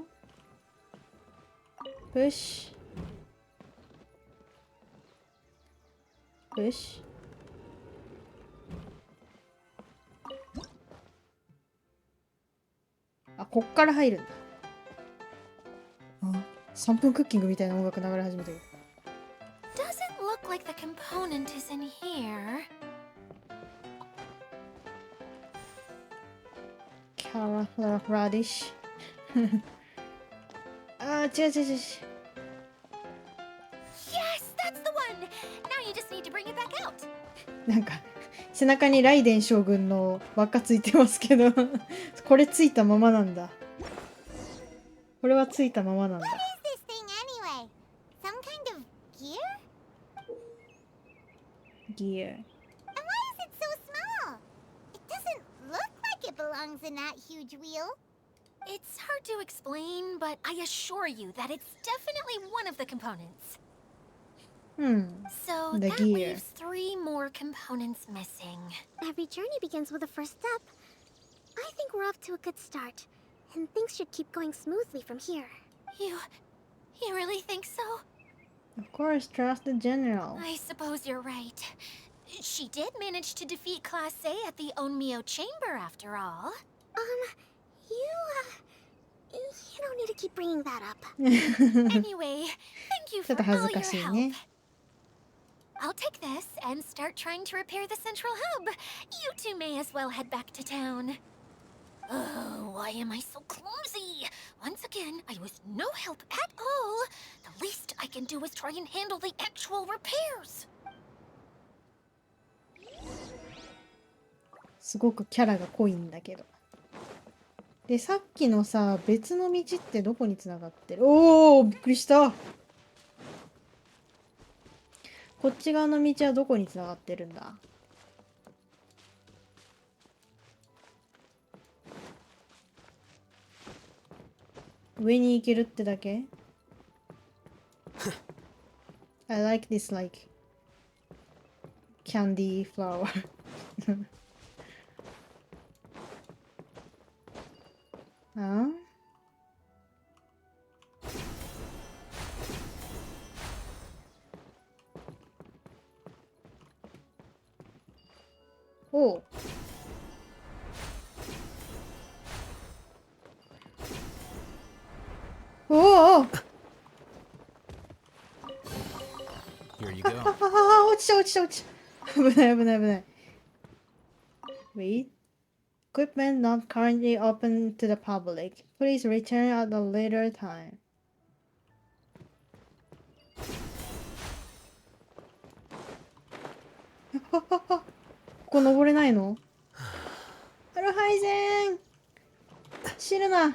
[SPEAKER 1] プッシュ。プッシュ。あ、こっから入るんだ。あ、3分クッキングみたいな音楽流れ始めてる。
[SPEAKER 6] Doesn't look like the component is in here.
[SPEAKER 1] キャララディッシュ。あー、違う違う違う。
[SPEAKER 6] Yes, that's the one! Now you just need to bring it back out.
[SPEAKER 1] なんか背中にライデン将軍の輪っかついてますけどこれついたままなんだ。これはついたままなんだ。
[SPEAKER 2] What is this thing anyway? Some kind of gear?
[SPEAKER 1] Gear.
[SPEAKER 2] And why is it so small? It doesn't look like it belongs in that huge wheel.
[SPEAKER 6] It's hard to explain, but I assure you that it's definitely one of the components. So
[SPEAKER 1] The
[SPEAKER 6] that
[SPEAKER 1] gear.
[SPEAKER 6] leaves 3 more components missing.
[SPEAKER 7] Every journey begins with a first step. I think we're off to a good start, and things should keep going smoothly from here.
[SPEAKER 6] You really think so?
[SPEAKER 1] Of course, trust the general.
[SPEAKER 6] I suppose you're right. She did manage to defeat Class A at the Onmyo Chamber after all.
[SPEAKER 7] You don't need to keep bringing that up.
[SPEAKER 6] Anyway, thank you
[SPEAKER 1] ちょ
[SPEAKER 6] for
[SPEAKER 1] っと恥
[SPEAKER 6] all
[SPEAKER 1] ずか
[SPEAKER 6] your
[SPEAKER 1] しい
[SPEAKER 6] help.
[SPEAKER 1] ね。
[SPEAKER 6] I'll take this and start trying to repair the central hub. You two may as well head back to town. Oh, why am I so clumsy? Once again, I was no help at all. The least I can do is try and handle the actual repairs.
[SPEAKER 1] すごくキャラが濃いんだけど。で、さっきのさ、別の道ってどこにつながってる？おー、びっくりした。こっち側の道はどこにつながってるんだ？上に行けるってだけ？ I like this like candy flower. あ？おう。おお。
[SPEAKER 5] Here you
[SPEAKER 1] あ
[SPEAKER 5] go.
[SPEAKER 1] あ、落ちた落ちた落ちた。危ない危ない危ない。Wait. Equipment not currently open to the public. Please return at a later time. ここ登れないの？アルハイゼン知るな。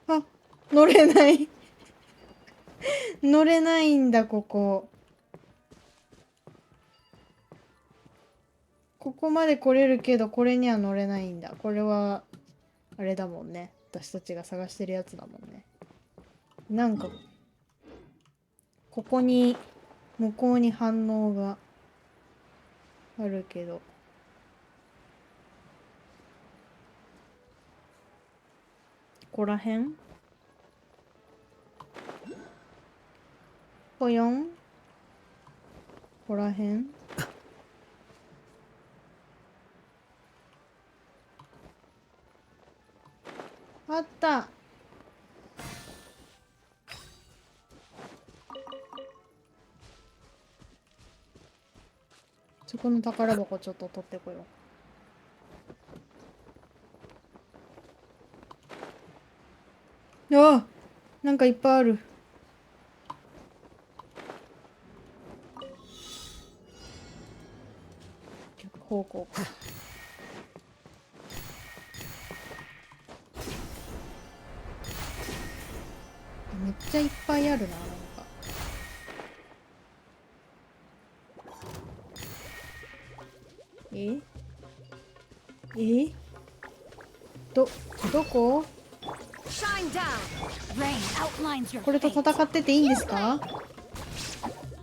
[SPEAKER 1] あ、乗れない乗れないんだ、ここ。ここまで来れるけど、これには乗れないんだ。これは、あれだもんね。私たちが探してるやつだもんね。なんか、ここに、向こうに反応があるけど。ここらへん？ぽよん？ここらへん？あった。そこの宝箱ちょっと取ってこよう。あ、なんかいっぱいある。逆方向か。めっちゃいっぱいあるな、なんか。えどこ
[SPEAKER 3] Shine down! Rain outlines your
[SPEAKER 1] これと戦ってていいんですか？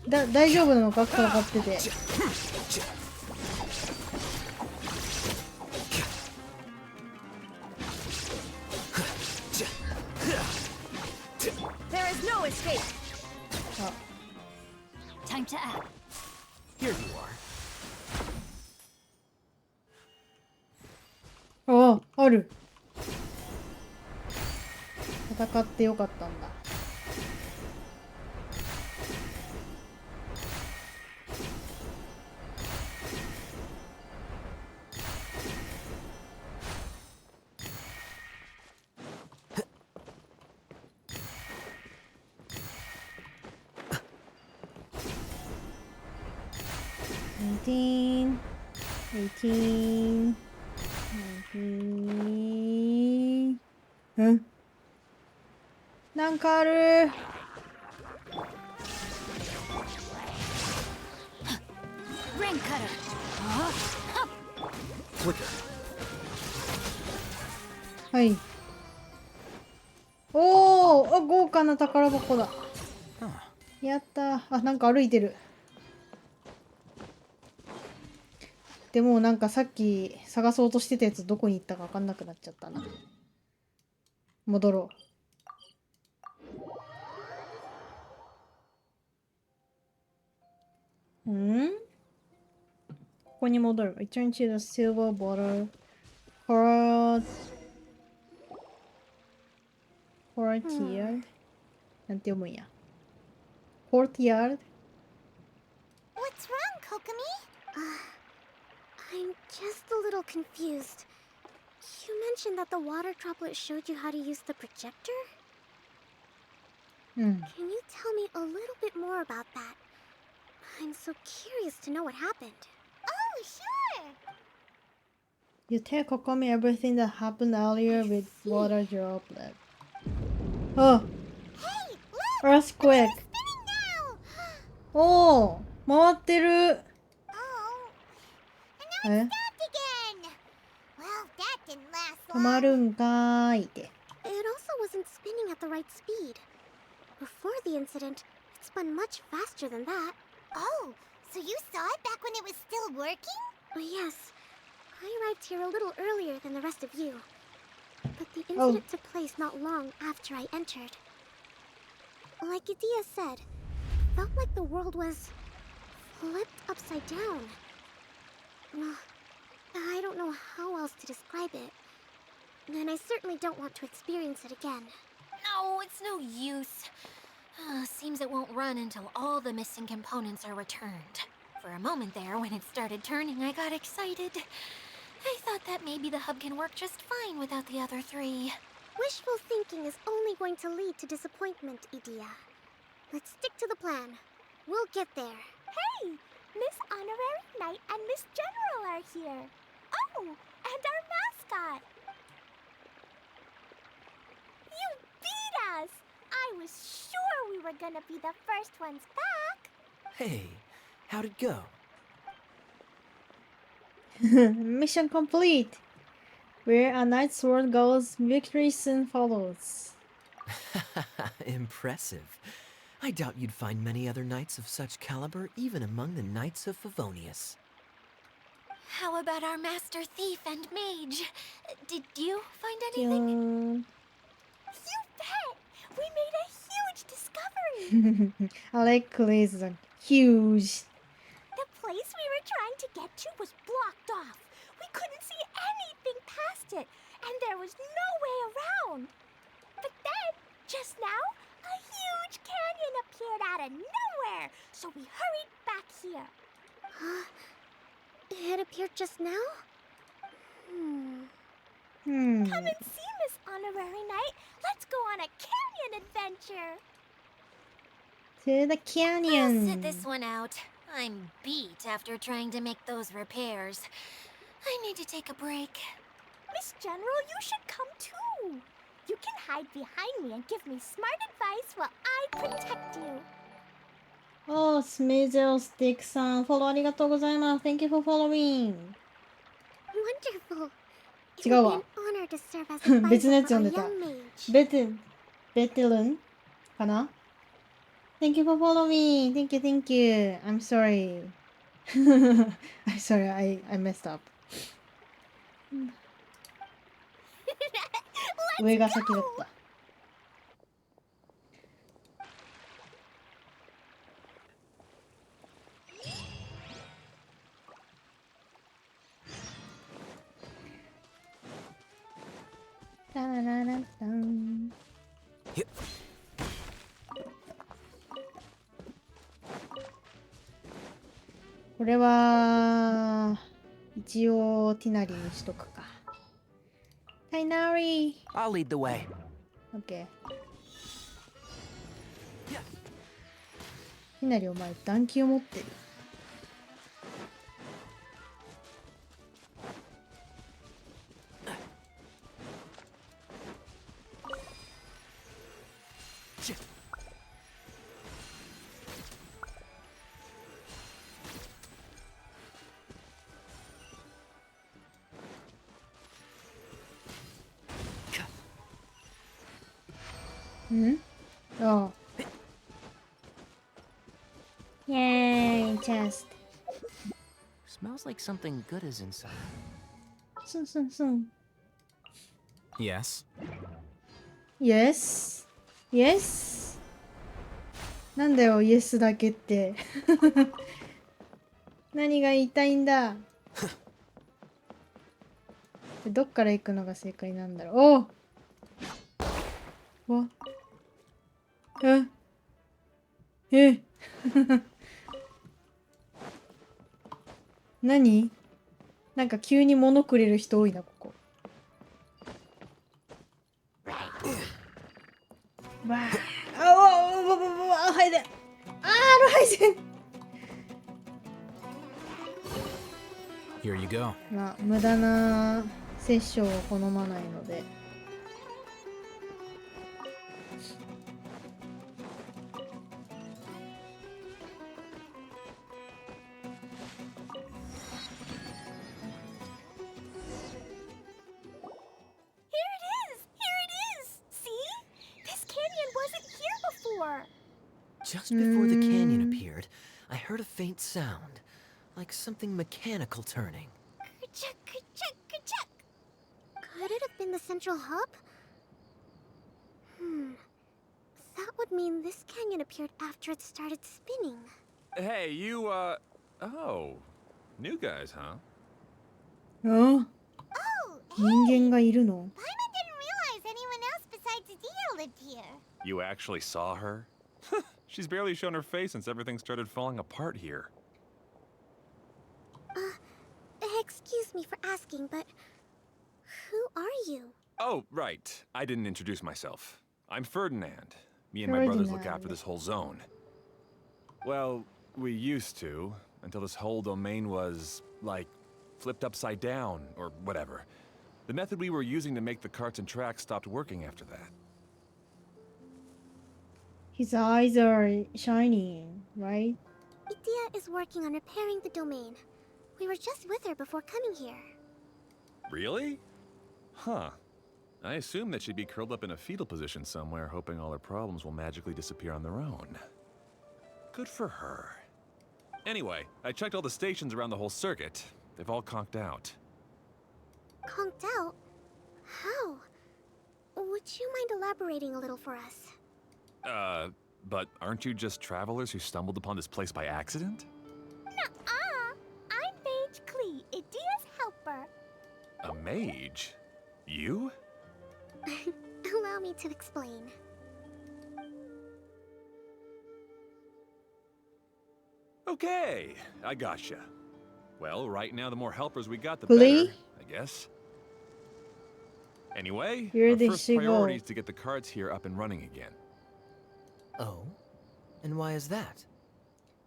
[SPEAKER 1] 大丈夫なのか戦ってて。
[SPEAKER 3] There is no escape!
[SPEAKER 1] あ、
[SPEAKER 3] Time to act.
[SPEAKER 5] Here you are.
[SPEAKER 1] あ、ある。戦ってよかったんだ。18 18 19うんなんかある。
[SPEAKER 3] Ring cutter!
[SPEAKER 5] Quicker.
[SPEAKER 1] はい。おー、あ、豪華な宝箱だ。
[SPEAKER 5] Huh.
[SPEAKER 1] やったー。あ、なんか歩いてる。でもなんかさっき探そうとしてたやつどこに行ったか分かんなくなっちゃったな。戻ろう。ここに戻る。Return to the silver bottle. Courtyard? なんて読むんや。Courtyard?
[SPEAKER 2] What's wrong, Kokomi?
[SPEAKER 7] I'm just a little confused. You mentioned that the water droplet showed you how to use the projector?
[SPEAKER 1] うん。
[SPEAKER 7] Can you tell me a little bit more about that? I'm so curious to know what happened.
[SPEAKER 2] Oh, sure.
[SPEAKER 1] You tell Kokomi everything that happened earlier with water droplet. Oh,
[SPEAKER 2] Hey, look!
[SPEAKER 1] earthquake!
[SPEAKER 2] Spinning now!
[SPEAKER 1] おー、回ってる。
[SPEAKER 2] Oh, and now
[SPEAKER 1] え、
[SPEAKER 2] it's stopped again. Well, that didn't last
[SPEAKER 1] 止ま
[SPEAKER 2] long.
[SPEAKER 1] るんかーいって。
[SPEAKER 7] It also wasn't spinning at the right speed. Before the incident, it spun much faster than that.
[SPEAKER 2] Oh, so you saw it back when it was still working?
[SPEAKER 7] Yes, I arrived here a little earlier than the rest of you. But the incident took place not long after I entered. Like Idia said, it felt like the world was flipped upside down. I don't know how else to describe it. And I certainly don't want to experience it again.
[SPEAKER 6] No, it's no use. Seems it won't run until all the missing components are returned. For a moment there, when it started turning, I got excited. I thought that maybe the hub can work just fine without the other three.
[SPEAKER 7] Wishful thinking is only going to lead to disappointment, Idia. Let's stick to the plan. We'll get there.
[SPEAKER 2] Hey, Miss Honorary Knight and Miss General are here. Oh, and our mascot. You beat us! I was sure we were gonna be the first ones back.
[SPEAKER 4] Hey, how'd it go?
[SPEAKER 1] Mission complete. Where a knight's sword goes, victory soon follows.
[SPEAKER 4] Impressive. I doubt you'd find many other knights of such caliber even among the knights of Favonius.
[SPEAKER 6] How about our master thief and mage? Did you find anything?
[SPEAKER 2] You bet! We made a huge discovery!
[SPEAKER 1] I like Clay's huge.
[SPEAKER 2] The place we were trying to get to was blocked off. We couldn't see anything past it, and there was no way around. But then, just now, a huge canyon appeared out of nowhere, so we hurried back here.
[SPEAKER 7] It appeared just now?
[SPEAKER 1] Hmm.
[SPEAKER 2] Come and see, Miss Honorary Knight. Let's go on a canyon adventure.
[SPEAKER 1] To the
[SPEAKER 6] I'll
[SPEAKER 1] canyon.
[SPEAKER 6] sit this one out. I'm beat after trying to make those repairs. I need to take a break.
[SPEAKER 2] Miss General, you should come too. You can hide behind me and give me smart advice while I protect you.
[SPEAKER 1] Oh, スメージオスティックさん、フォローありがとうございます。Thank you for following.
[SPEAKER 7] Wonderful. It
[SPEAKER 1] 違
[SPEAKER 7] would
[SPEAKER 1] う
[SPEAKER 7] be
[SPEAKER 1] わ
[SPEAKER 7] an honor to serve as
[SPEAKER 1] 別のや
[SPEAKER 7] advisor
[SPEAKER 1] つ読
[SPEAKER 7] for
[SPEAKER 1] ん
[SPEAKER 7] a
[SPEAKER 1] でた。
[SPEAKER 7] young mage.
[SPEAKER 1] ベテルンかな Thank you for following. Thank you, thank you. I'm sorry. I'm sorry, I messed up. 上が先だった。タラララタン。これは一応ティナリにしとくか。タイナリー。
[SPEAKER 5] I'll lead the way.
[SPEAKER 1] オッケー。ティナリお前暖気を持ってる。んああ。イェーイ、チェスト。
[SPEAKER 5] Smells like something good is inside.
[SPEAKER 1] スンスンスン。
[SPEAKER 5] Yes.
[SPEAKER 1] Yes? Yes? なんだよ、イエスだけって。何が言いたいんだ。どっから行くのが正解なんだろう。おわえ何なんか急に物くれる人多いな、ここ。わあ、あ、はいで。あー、ロハイセン。
[SPEAKER 5] Here you go.
[SPEAKER 1] まあ、無駄なセッションを好まないので。
[SPEAKER 4] Just before the canyon appeared, I heard a faint sound, like something mechanical turning.
[SPEAKER 7] Ka-chuck, ka-chuck, ka-chuck. Could it have been the central hub? That would mean this canyon appeared after it started spinning.
[SPEAKER 8] Hey, you, oh. New guys, huh?
[SPEAKER 1] あ、
[SPEAKER 2] Oh,
[SPEAKER 1] 人間がいるの
[SPEAKER 2] Paimon didn't realize anyone else besides Adia lived here.
[SPEAKER 8] You actually saw her? She's barely shown her face since everything started falling apart here.
[SPEAKER 7] Excuse me for asking, but who are you?
[SPEAKER 8] Oh, right. I didn't introduce myself. I'm Ferdinand. Me and my brothers look
[SPEAKER 1] Ferdinand.
[SPEAKER 8] after this whole zone. Well, we used to, until this whole domain was, like, flipped upside down, or whatever. The method we were using to make the carts and tracks stopped working after that.
[SPEAKER 1] His eyes are shining, right?
[SPEAKER 7] Idia is working on repairing the domain. We were just with her before coming here.
[SPEAKER 8] Really? Huh. I assume that she'd be curled up in a fetal position somewhere, hoping all her problems will magically disappear on their own. Good for her. Anyway, I checked all the stations around the whole circuit. They've all conked out.
[SPEAKER 7] Conked out? How? Would you mind elaborating a little for us?
[SPEAKER 8] But aren't you just travelers who stumbled upon this place by accident?
[SPEAKER 2] Nuh-uh. I'm Mage Klee, Idia's helper.
[SPEAKER 8] A mage? You?
[SPEAKER 7] Allow me to explain.
[SPEAKER 8] Okay, I gotcha. Well, right now the more helpers we got, the
[SPEAKER 1] Klee?
[SPEAKER 8] better, I guess. Anyway,
[SPEAKER 1] Here
[SPEAKER 8] our
[SPEAKER 1] they
[SPEAKER 8] first
[SPEAKER 1] should
[SPEAKER 8] priority
[SPEAKER 1] go.
[SPEAKER 8] is to get the carts here up and running again.
[SPEAKER 4] Oh? And why is that?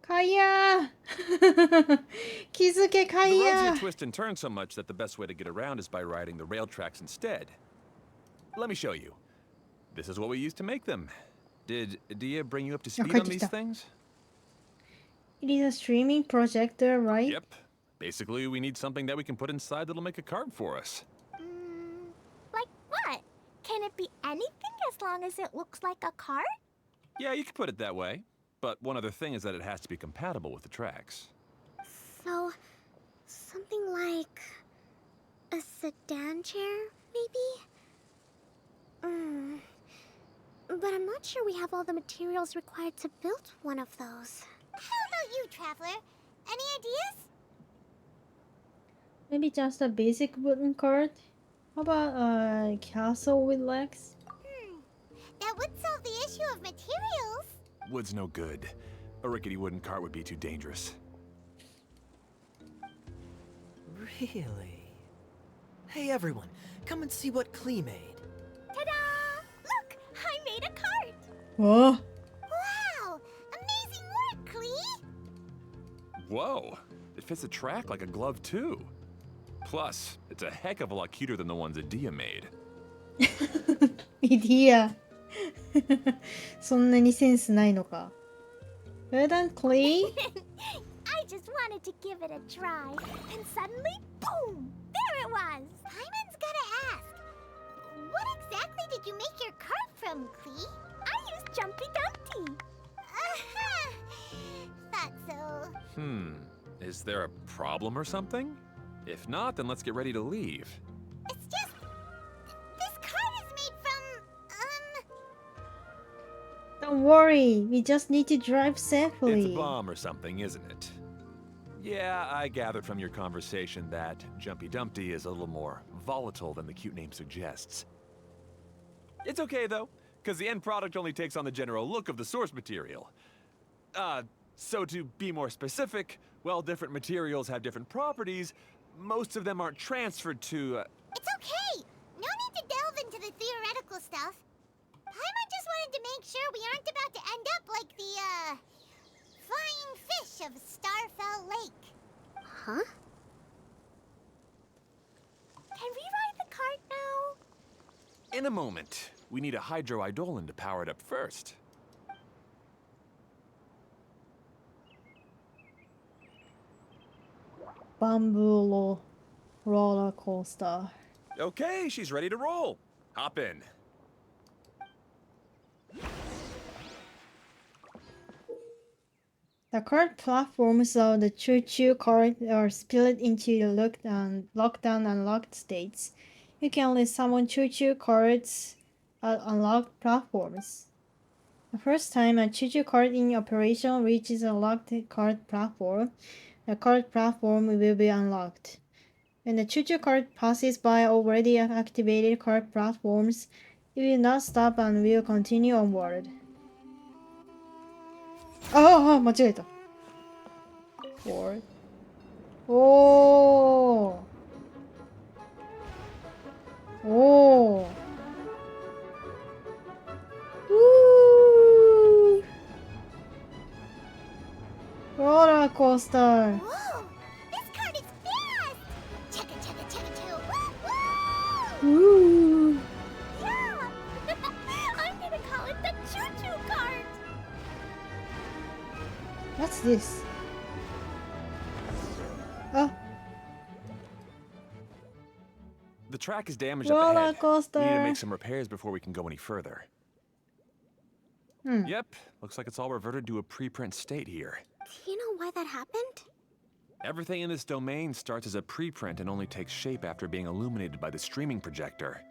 [SPEAKER 1] カイヤー気づけカ
[SPEAKER 8] The
[SPEAKER 1] イ
[SPEAKER 8] roads
[SPEAKER 1] ヤ
[SPEAKER 8] here
[SPEAKER 1] ー
[SPEAKER 8] twist and turn so much that the best way to get around is by riding the rail tracks instead. Let me show you. This is what we used to make them. Did Dia bring you up to speed on these things?
[SPEAKER 1] It is a streaming projector, right?
[SPEAKER 8] Yep. Basically, we need something that we can put inside that'll make a cart for us.
[SPEAKER 2] Like what? Can it be anything as long as it looks like a cart?
[SPEAKER 8] Yeah, you could put it that way. But one other thing is that it has to be compatible with the tracks.
[SPEAKER 7] So, something like a sedan chair, maybe? But I'm not sure we have all the materials required to build one of those.
[SPEAKER 2] How about you, Traveler? Any ideas?
[SPEAKER 1] Maybe just a basic wooden cart? How about a castle with legs?
[SPEAKER 2] That would solve the issue of materials.
[SPEAKER 8] Wood's no good. A rickety wooden cart would be too dangerous.
[SPEAKER 4] Really? Hey everyone, come and see what Klee made.
[SPEAKER 2] Ta-da! Look, I made a cart.
[SPEAKER 1] Oh,
[SPEAKER 2] Wow! Amazing work, Klee!
[SPEAKER 8] Whoa! It fits the track like a glove, too. Plus, it's a heck of a lot cuter than the ones that Dia made.
[SPEAKER 1] イディアそんなにセンスないのか Well done, Clee.
[SPEAKER 2] I just wanted to give it a try, and suddenly, boom! There it was! Simon's gotta ask, what exactly did you make your cart from, Klee? I used Jumpy Dumpty. Thought so.
[SPEAKER 8] Is there a problem or something? If not, then let's get ready to leave.
[SPEAKER 2] It's just... this cart is made from,
[SPEAKER 1] Don't worry, we just need to drive
[SPEAKER 8] It's
[SPEAKER 1] safely.
[SPEAKER 8] a bomb or something, isn't it? Yeah, I gathered from your conversation that Jumpy Dumpty is a little more volatile than the cute name suggests. It's okay, though, because the end product only takes on the general look of the source material. So to be more specific, while different materials have different properties, most of them aren't transferred to,
[SPEAKER 2] It's okay! No need to delve into the theoretical stuff. Paimon just wanted to make sure we aren't about to end up like the, flying fish of Starfell Lake.
[SPEAKER 7] Huh?
[SPEAKER 2] Can we ride the cart now?
[SPEAKER 8] In a moment. We need a hydroidolin to power it up first.
[SPEAKER 1] Bamboo roller coaster.
[SPEAKER 8] Okay, she's ready to roll. Hop in.
[SPEAKER 1] The cart platforms of the choo-choo cart are split into the lockdown and locked states. You can only summon choo-choo carts at unlocked platforms. The first time a choo-choo cart in operation reaches a locked cart platform, the cart platform will be unlocked. When the choo-choo cart passes by already activated cart platforms, it will not stop and will continue onward. ああ、間違えた。Forward. おー。おー。Woo! Roller coaster.
[SPEAKER 2] Whoa! This cart is fast! Chugga chugga chugga choo! Woo!
[SPEAKER 1] Woo!
[SPEAKER 2] Yeah! I'm gonna call it the choo-choo cart!
[SPEAKER 1] What's this? Ah,
[SPEAKER 8] The track is damaged up
[SPEAKER 1] roller
[SPEAKER 8] ahead. We need to
[SPEAKER 1] coaster.
[SPEAKER 8] make some repairs before we can go any further.
[SPEAKER 1] Hmm.
[SPEAKER 8] Yep, looks like it's all reverted to a preprint state here.
[SPEAKER 7] Do you know why that happened?
[SPEAKER 8] Everything in this domain starts as a preprint and only takes shape after being illuminated by the streaming projector.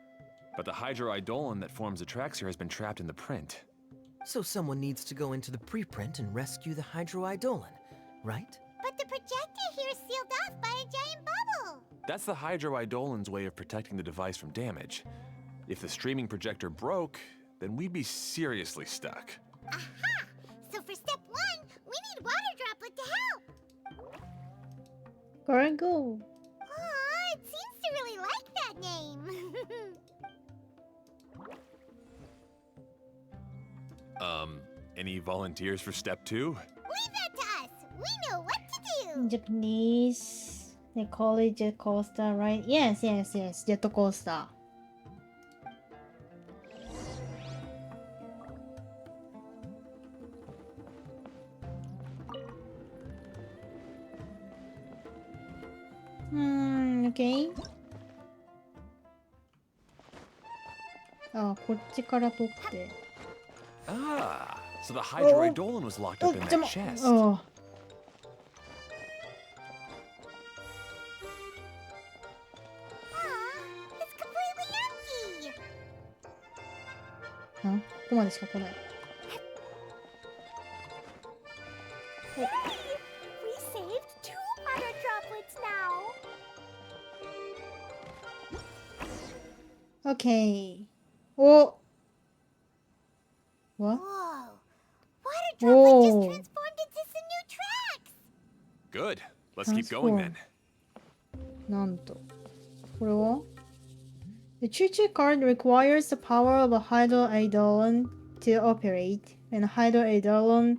[SPEAKER 8] But the hydroidolin that forms the tracks here has been trapped in the print.
[SPEAKER 4] So someone needs to go into the preprint and rescue the hydroidolin, right?
[SPEAKER 2] But the projector here is sealed off by a giant bubble!
[SPEAKER 8] That's the hydroidolin's way of protecting the device from damage. If the streaming projector broke, then we'd be seriously stuck.
[SPEAKER 2] Aha! So for step 1, we need Water Droplet to help!
[SPEAKER 1] Gotta go.
[SPEAKER 2] Aw, it seems to really like that name.
[SPEAKER 8] Any volunteers for step 2?
[SPEAKER 2] Leave that to us. We know what to do.
[SPEAKER 1] Japanese. They call it jet coaster, right? Yes, yes, yes. Jet coaster. Okay. あ、こっちから取って。
[SPEAKER 8] Ah, so the hydroidolon was locked up in that chest.
[SPEAKER 1] あ。
[SPEAKER 2] It's completely empty.
[SPEAKER 1] ここまでしか来ない。
[SPEAKER 2] Yay! We saved 2 water droplets now.
[SPEAKER 1] Okay. お。What?
[SPEAKER 2] Whoa! Water droplet just
[SPEAKER 1] Whoa.
[SPEAKER 2] transformed into some new tracks.
[SPEAKER 8] Good. Let's keep going then.
[SPEAKER 1] なんと。これは The choo-choo card requires the power of a hydroidolon to operate. When hydroidolon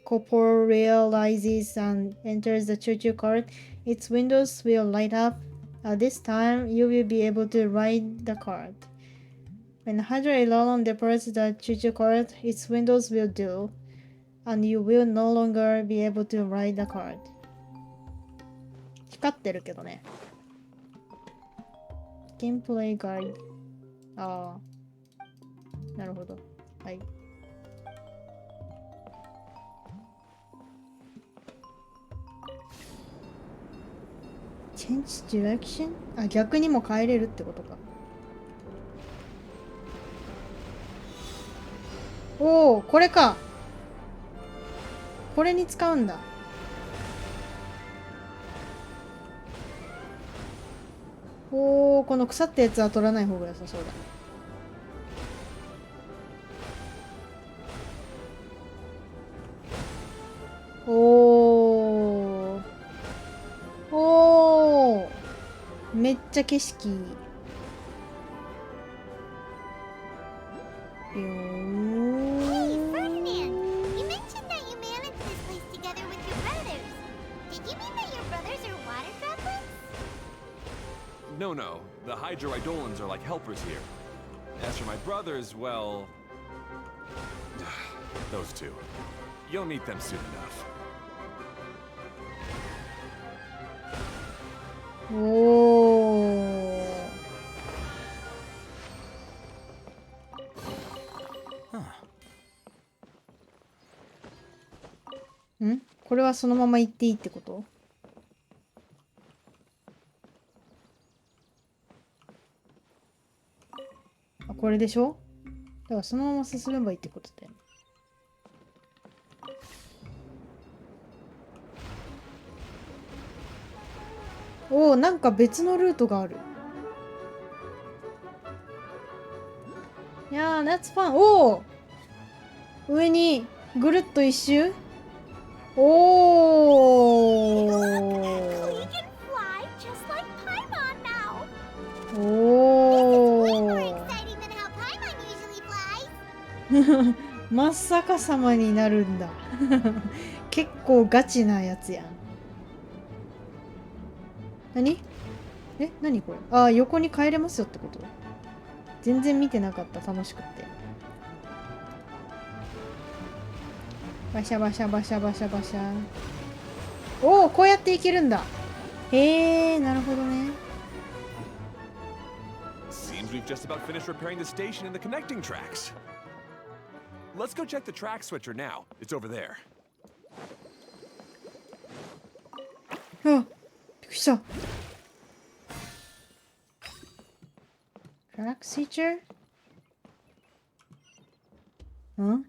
[SPEAKER 1] corporealizes and enters the choo-choo card, its windows will light up. At this time, you will be able to ride the card. When hydroidolon departs the choo-choo card, its windows will do, and you will no longer be able to ride the card. 光ってるけどね。ゲームプレイガイド。ああ。なるほど。はい。Change direction? あ、逆にも変えれるってことか。おお、これか。これに使うんだ。おお、この腐ったやつは取らない方が良さそうだ。おーおー、めっちゃ景色いい。
[SPEAKER 2] Hey, Ferdinand! You mentioned that you managed this place together with your brothers. Did you mean that your brothers are water droplets?
[SPEAKER 8] No, no. The hydroidolons are like helpers here. As for my brothers, well... those two. You'll meet them soon enough.
[SPEAKER 1] おお。ん？これはそのまま行っていいってこと？あ、これでしょ？だからそのまま進めばいいってことだよね。おお、なんか別のルートがある。いやー、that's fun。おお、上にぐるっと一周。おお。
[SPEAKER 2] We can fly just like Paimon now.
[SPEAKER 1] お
[SPEAKER 2] Way more
[SPEAKER 1] お。
[SPEAKER 2] exciting than how Paimon usually flies.
[SPEAKER 1] 真っ逆さまになるんだ。結構ガチなやつやん。何？え、何これ？ああ、横に帰れますよってこと？全然見てなかった、楽しくって。バシャバシャバシャバシャバシャ。おお、こうやっていけるんだ。へえ、なるほどね。
[SPEAKER 8] Seems we've just about finished repairing the station and the connecting tracks. Let's go check the track switcher now. It's over there.
[SPEAKER 1] あ、びっくりした。トラックスイッチャー？ん？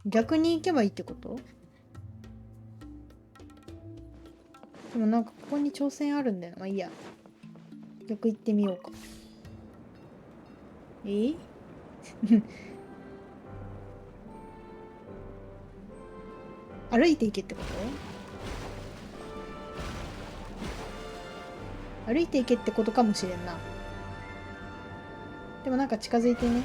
[SPEAKER 1] 逆に行けばいいってこと？でもなんかここに挑戦あるんだよな。まあいいや。逆行ってみようか。歩いていけってこと？歩いていけってことかもしれんな。でもなんか近づいてね。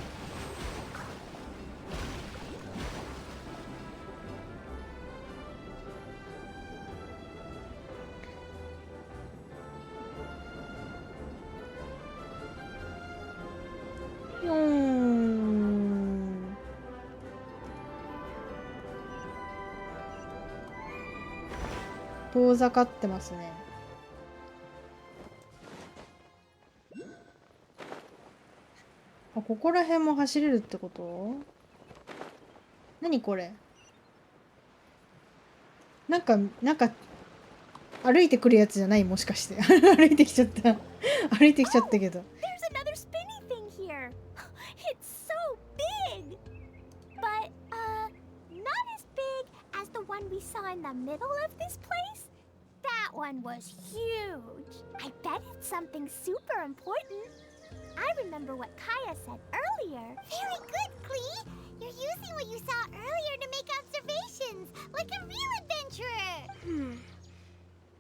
[SPEAKER 1] 遠ざかってますね。あ、ここら辺も走れるってこと？何これ？なんか歩いてくるやつじゃない？もしかして。歩いてきちゃった。歩いてきちゃったけど。
[SPEAKER 2] There's another spinny thing here. It's so big. But, not as big as the one we saw in the middle of this place. That one was huge. I bet it's something super important. I remember what Kaya said earlier.
[SPEAKER 7] Very good, Klee! You're using what you saw earlier to make observations, like a real adventurer!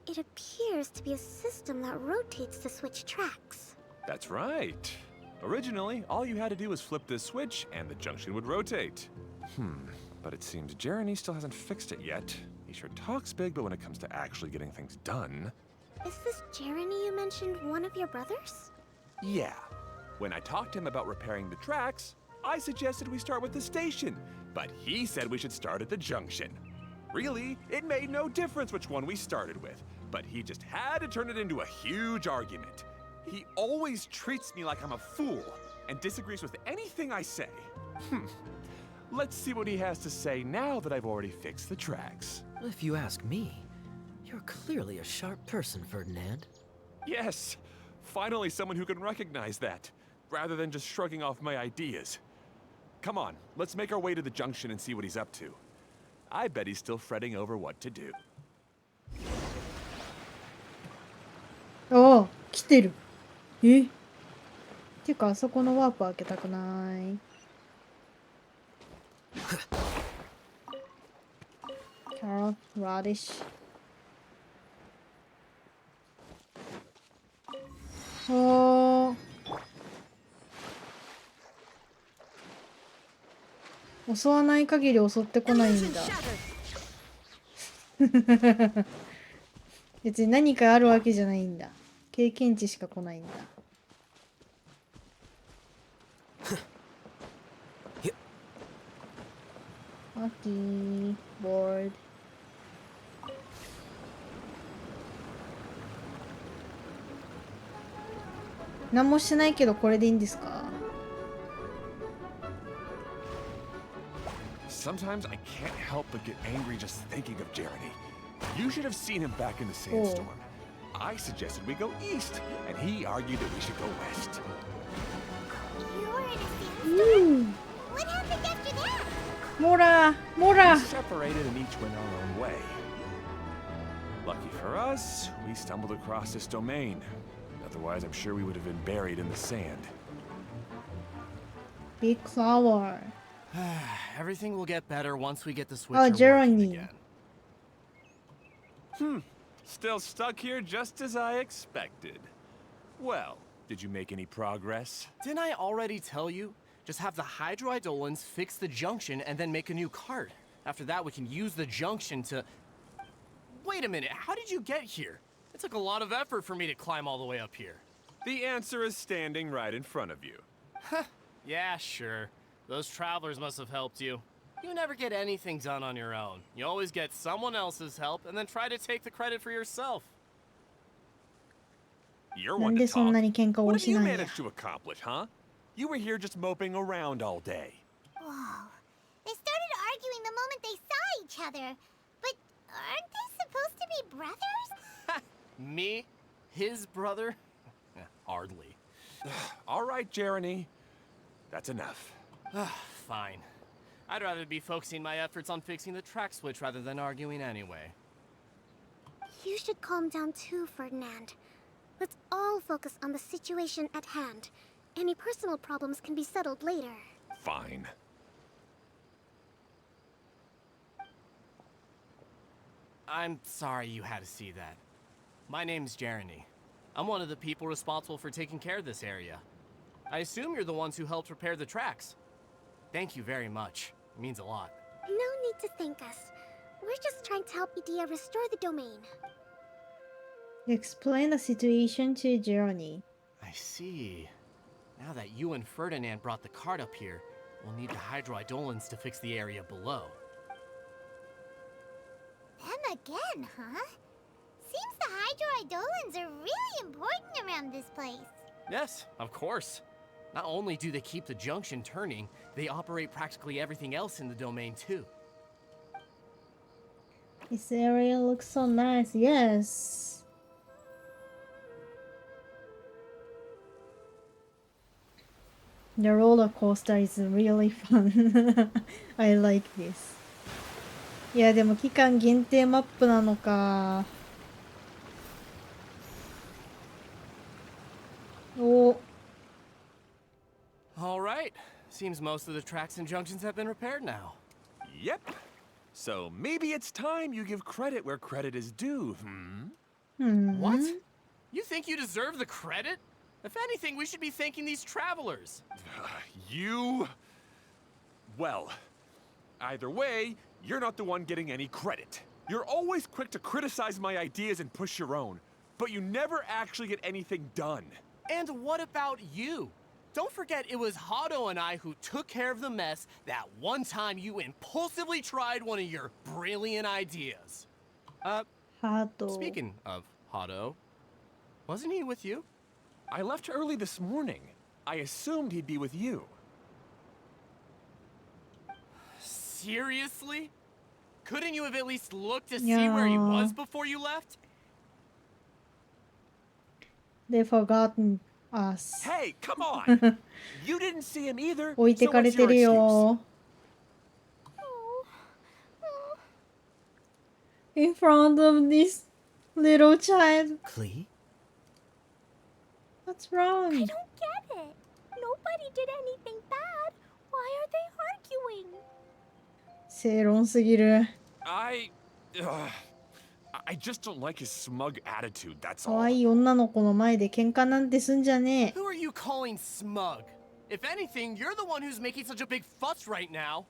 [SPEAKER 7] It appears to be a system that rotates to switch tracks.
[SPEAKER 8] That's right. Originally, all you had to do was flip this switch and the junction would rotate. But it seems Jeremy still hasn't fixed it yet. He sure talks big, but when it comes to actually getting things done...
[SPEAKER 7] Is this Jeremy you mentioned one of your brothers?
[SPEAKER 8] Yeah. When I talked to him about repairing the tracks, I suggested we start with the station, but he said we should start at the junction. Really, it made no difference which one we started with, but he just had to turn it into a huge argument. He always treats me like I'm a fool and disagrees with anything I say. Let's see what he has to say now that I've already fixed the tracks.
[SPEAKER 4] If you ask me, you're clearly a sharp person, Ferdinand.
[SPEAKER 8] Yes, finally someone who can recognize that, rather than just shrugging off my ideas. Come on, let's make our way to the junction and see what he's up to. I bet he's still fretting over what to do.
[SPEAKER 1] ああ、来てる。え？てか、あそこのワープ開けたくない。Carrot radish。おー。襲わない限り襲ってこないんだ。別に何かあるわけじゃないんだ。経験値しか来ないんだ。アッキー、ボード。何もしてないけどこれでいいんですか？
[SPEAKER 8] Sometimes I can't help but get angry just thinking of Jeremy. You should have seen him back in the sandstorm. I suggested we go east, and he argued that we should go west.
[SPEAKER 7] You were in a sandstorm? What happened after that?
[SPEAKER 1] モラモラ
[SPEAKER 8] We separated and each went our own way. Lucky for us, we stumbled across this domain. Otherwise, I'm sure we would have been buried in the sand.
[SPEAKER 1] Big flower.
[SPEAKER 5] Everything will get better once we get the switcher
[SPEAKER 1] Oh,
[SPEAKER 5] working
[SPEAKER 1] Jeremy.
[SPEAKER 5] again.
[SPEAKER 8] Still stuck here just as I expected. Well, did you make any progress?
[SPEAKER 5] Didn't I already tell you? Just have the hydroidolins fix the junction and then make a new cart. After that, we can use the junction to... Wait a minute, how did you get here? It took a lot of effort for me to climb all the way up here.
[SPEAKER 8] The answer is standing right in front of you.
[SPEAKER 5] Yeah, sure. Those travelers must have helped you. You never get anything done on your own. You always get someone else's help and then try to take the credit for yourself.
[SPEAKER 8] You're
[SPEAKER 1] な
[SPEAKER 8] one
[SPEAKER 1] ん
[SPEAKER 8] to
[SPEAKER 1] でそんな
[SPEAKER 8] talk.
[SPEAKER 1] に喧嘩を
[SPEAKER 8] What
[SPEAKER 1] し
[SPEAKER 8] have you
[SPEAKER 1] ないんや。
[SPEAKER 8] managed to accomplish, huh? You were here just moping around all day.
[SPEAKER 7] Whoa. They started arguing the moment they saw each other. But aren't they supposed to be brothers?
[SPEAKER 5] Me? His brother? Hardly.
[SPEAKER 8] All right, Jeremy. That's enough.
[SPEAKER 5] Fine. I'd rather be focusing my efforts on fixing the track switch rather than arguing anyway.
[SPEAKER 7] You should calm down too, Ferdinand. Let's all focus on the situation at hand. Any personal problems can be settled later.
[SPEAKER 8] Fine.
[SPEAKER 5] I'm sorry you had to see that. My name's Jeremy. I'm one of the people responsible for taking care of this area. I assume you're the ones who helped repair the tracks. Thank you very much. It means a lot.
[SPEAKER 7] No need to thank us. We're just trying to help Edea restore the domain.
[SPEAKER 1] Explain the situation to Journey.
[SPEAKER 5] I see. Now that you and Ferdinand brought the cart up here, we'll need the hydroidolins to fix the area below.
[SPEAKER 2] Them again, huh? Seems the hydroidolins are really important around this place.
[SPEAKER 5] Yes, of course. Not only do they keep the junction turning, they operate practically everything else in the domain too.
[SPEAKER 1] This area looks so nice. Yes. The roller coaster is really fun. I like this. いやでも期間限定マップなのか。お。
[SPEAKER 5] All right. Seems most of the tracks and junctions have been repaired now.
[SPEAKER 8] Yep. So maybe it's time you give credit where credit is due,
[SPEAKER 5] What? You think you deserve the credit? If anything, we should be thanking these travelers.
[SPEAKER 8] You... Well, either way, you're not the one getting any credit. You're always quick to criticize my ideas and push your own, but you never actually get anything done.
[SPEAKER 5] And what about you? Don't forget it was Hado and I who took care of the mess that one time you impulsively tried one of your brilliant ideas.
[SPEAKER 1] Hado.
[SPEAKER 5] Speaking of Hado, wasn't he with you?
[SPEAKER 8] I left early this morning. I assumed he'd be with you.
[SPEAKER 5] Seriously? Couldn't you have at least looked to see where he was before you left?
[SPEAKER 1] They've forgotten us.
[SPEAKER 8] Hey, come on! You didn't see him either.
[SPEAKER 1] 置いて
[SPEAKER 8] So
[SPEAKER 1] かれ
[SPEAKER 8] what's
[SPEAKER 1] て
[SPEAKER 8] your
[SPEAKER 1] る
[SPEAKER 8] excuse?
[SPEAKER 1] よ。In front of this little child.
[SPEAKER 4] Klee?
[SPEAKER 1] What's wrong?
[SPEAKER 2] I don't get it. Nobody did anything bad. Why are they arguing?
[SPEAKER 1] 正論すぎる。
[SPEAKER 8] I just don't like his smug attitude, that's
[SPEAKER 1] 可
[SPEAKER 8] all.
[SPEAKER 1] 愛い女の子の前で喧嘩なんてすんじゃねえ。
[SPEAKER 5] Who are you calling smug? If anything, you're the one who's making such a big fuss right now.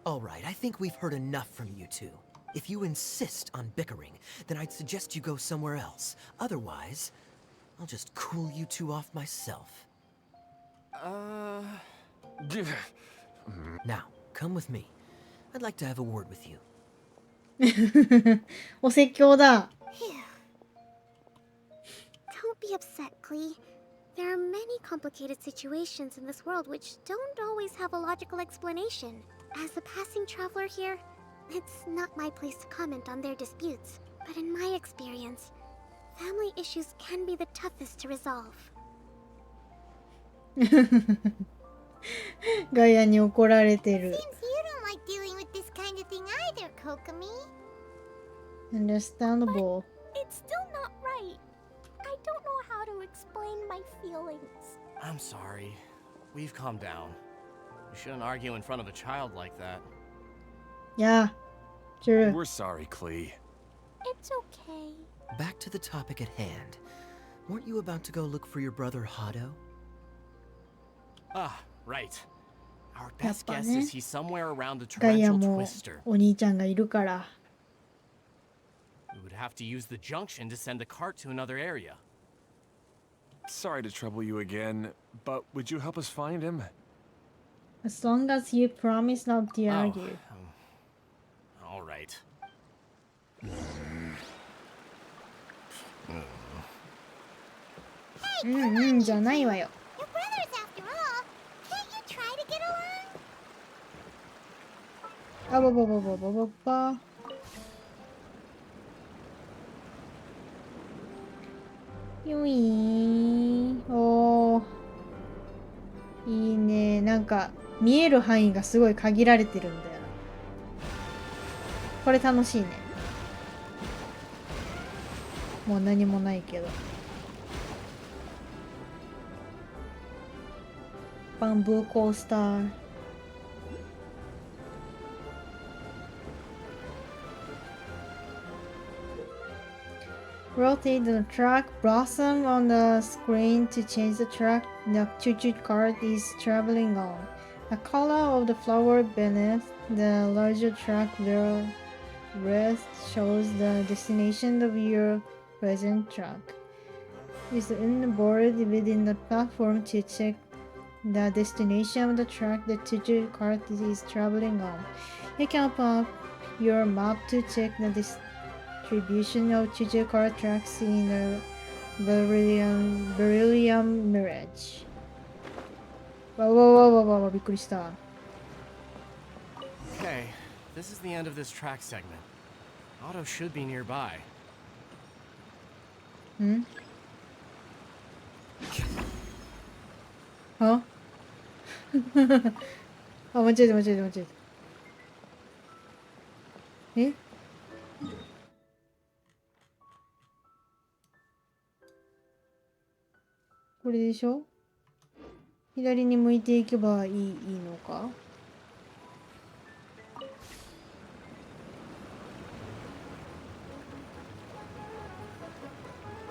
[SPEAKER 4] All right, I think we've heard enough from you two. If you insist on bickering, then I'd suggest you go somewhere else. Otherwise, I'll just cool you two off myself. Now, come with me. I'd like to have a word with you.
[SPEAKER 1] お説教だ。
[SPEAKER 7] Don't be upset, Klee. There are many complicated situations in this world which don't always have a logical explanation. As a passing traveler here, it's not my place to comment on their disputes. But in my experience, family issues can be the toughest to resolve.
[SPEAKER 1] ガヤに怒られてる。
[SPEAKER 2] Seems you don't like dealing with this kind of thing either, Kokomi.
[SPEAKER 1] Understandable.
[SPEAKER 2] It's still not right. I don't know how to explain my feelings.
[SPEAKER 5] I'm sorry. We've calmed down. We shouldn't argue in front of a child like that.
[SPEAKER 1] Yeah, true.
[SPEAKER 8] We're sorry, Klee.
[SPEAKER 2] It's okay.
[SPEAKER 4] Back to the topic at hand. Weren't you about to go look for your brother Hado?
[SPEAKER 5] Ah, right. Our best
[SPEAKER 1] やっぱ
[SPEAKER 5] guess
[SPEAKER 1] ね。
[SPEAKER 5] is he's somewhere around the
[SPEAKER 1] ガヤ
[SPEAKER 5] torrential
[SPEAKER 1] も
[SPEAKER 5] twister.
[SPEAKER 1] お兄ちゃんがいるから。
[SPEAKER 5] We would have to use the junction to send the cart to another area.
[SPEAKER 8] Sorry to trouble you again, but would you help us find him?
[SPEAKER 1] As long as you promise not to argue.
[SPEAKER 5] All right.
[SPEAKER 1] うんうんじゃないわよ。
[SPEAKER 2] Your brothers, after all. Can't you try to get along?
[SPEAKER 1] あばばばばばばば。よいー。おー。いいね。なんか見える範囲がすごい限られてるんだよな。これ楽しいね。もう何もないけど。バンブーコースター。Rotate the track blossom on the screen to change the track the choo-choo cart is traveling on. The color of the flower beneath the larger track wheel rest shows the destination of your present track. Is in the board within the platform to check the destination of the track the choo-choo cart is traveling on. You can open up your map to check the distribution of choo-choo cart tracks in the Beryllium Mirage. わわわわわわびっくりした。
[SPEAKER 5] Okay, this is the end of this track segment. Otto should be nearby.
[SPEAKER 1] んああ、間違えた間違えた間違えた。えこれでしょ？左に向いていけばいいのか？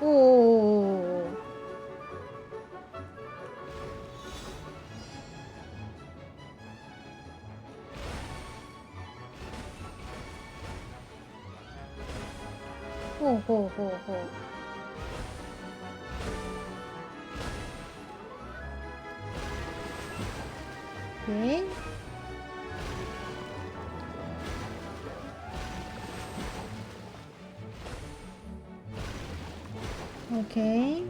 [SPEAKER 1] おーおーおーおー。ほうほうほうほう。で、OK。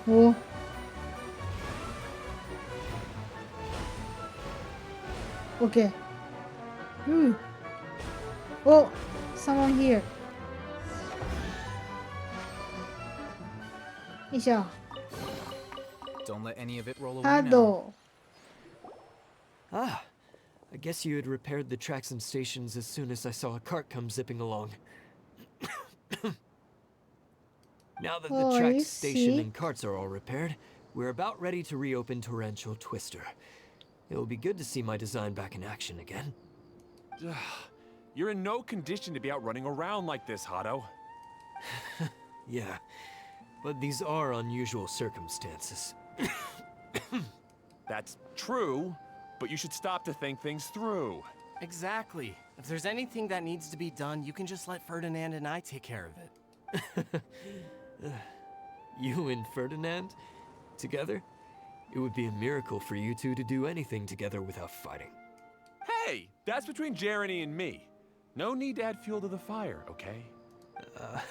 [SPEAKER 1] お。OK。うん。Oh, someone here. よいしょ。
[SPEAKER 9] Don't let any of it roll away
[SPEAKER 1] ハー
[SPEAKER 9] now.
[SPEAKER 1] ド。
[SPEAKER 4] Ah, I guess you had repaired the tracks and stations as soon as I saw a cart come zipping along. Now that the
[SPEAKER 1] Oh, are
[SPEAKER 4] tracks,
[SPEAKER 1] you
[SPEAKER 4] station,
[SPEAKER 1] sick?
[SPEAKER 4] and carts are all repaired, we're about ready to reopen Torrential Twister. It will be good to see my design back in action again.
[SPEAKER 8] You're in no condition to be out running around like this, Hado.
[SPEAKER 4] Yeah, but these are unusual circumstances.
[SPEAKER 8] That's true, but you should stop to think things through.
[SPEAKER 5] Exactly. If there's anything that needs to be done, you can just let Ferdinand and I take care of it.
[SPEAKER 4] You and Ferdinand? Together? It would be a miracle for you two to do anything together without fighting.
[SPEAKER 8] Hey, that's between Jeremy and me. No need to add fuel to the fire, okay?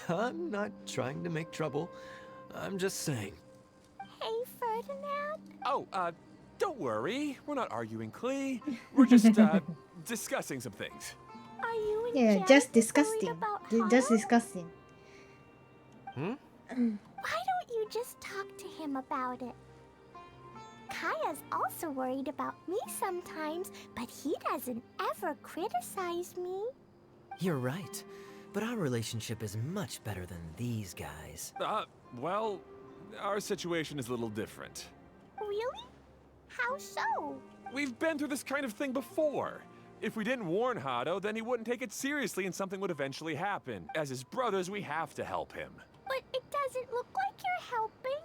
[SPEAKER 4] I'm not trying to make trouble. I'm just saying.
[SPEAKER 2] Hey, Ferdinand.
[SPEAKER 8] Oh, don't worry. We're not arguing, Klee. We're just, discussing some things.
[SPEAKER 2] Are you and
[SPEAKER 1] Yeah,
[SPEAKER 2] Jared
[SPEAKER 1] just
[SPEAKER 2] worried
[SPEAKER 1] disgusting.
[SPEAKER 2] about
[SPEAKER 1] Just
[SPEAKER 2] Hado?
[SPEAKER 1] disgusting.
[SPEAKER 5] Hmm?
[SPEAKER 2] Why don't you just talk to him about it? Kaya's also worried about me sometimes, but he doesn't ever criticize me.
[SPEAKER 4] You're right. But our relationship is much better than these guys.
[SPEAKER 8] Well, our situation is a little different.
[SPEAKER 2] Really? How so?
[SPEAKER 8] We've been through this kind of thing before. If we didn't warn Hado, then he wouldn't take it seriously and something would eventually happen. As his brothers, we have to help him.
[SPEAKER 2] But it doesn't look like you're helping.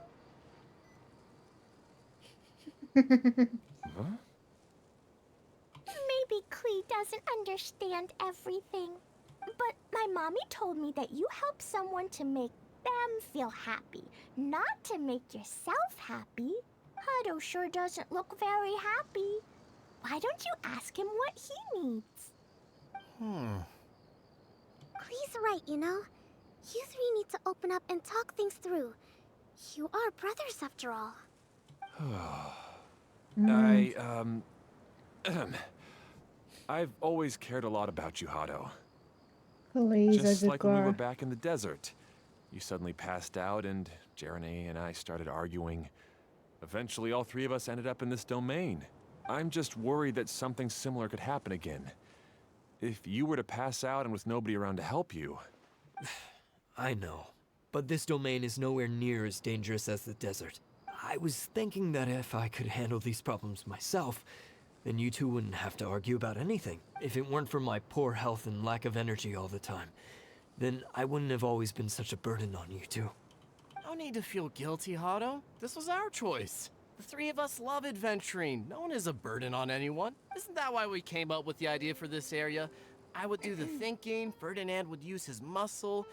[SPEAKER 8] Huh?
[SPEAKER 2] Maybe Klee doesn't understand everything. But my mommy told me that you help someone to make them feel happy, not to make yourself happy. Hado sure doesn't look very happy. Why don't you ask him what he needs?
[SPEAKER 7] Klee's right, you know. You three need to open up and talk things through. You are brothers after all.
[SPEAKER 8] I've always cared a lot about you, Hado.
[SPEAKER 1] Please,
[SPEAKER 8] Just like when we were
[SPEAKER 1] Azukar.
[SPEAKER 8] back in the desert. You suddenly passed out and Jeremy and I started arguing. Eventually, all three of us ended up in this domain. I'm just worried that something similar could happen again. If you were to pass out and with nobody around to help you...
[SPEAKER 4] I know. But this domain is nowhere near as dangerous as the desert.
[SPEAKER 10] I was thinking that if I could handle these problems myself, then you two wouldn't have to argue about anything. If it weren't for my poor health and lack of energy all the time, then I wouldn't have always been such a burden on you two.
[SPEAKER 5] No need to feel guilty, Hado. This was our choice. The three of us love adventuring. No one is a burden on anyone. Isn't that why we came up with the idea for this area? I would do the thinking, Ferdinand would use his muscle,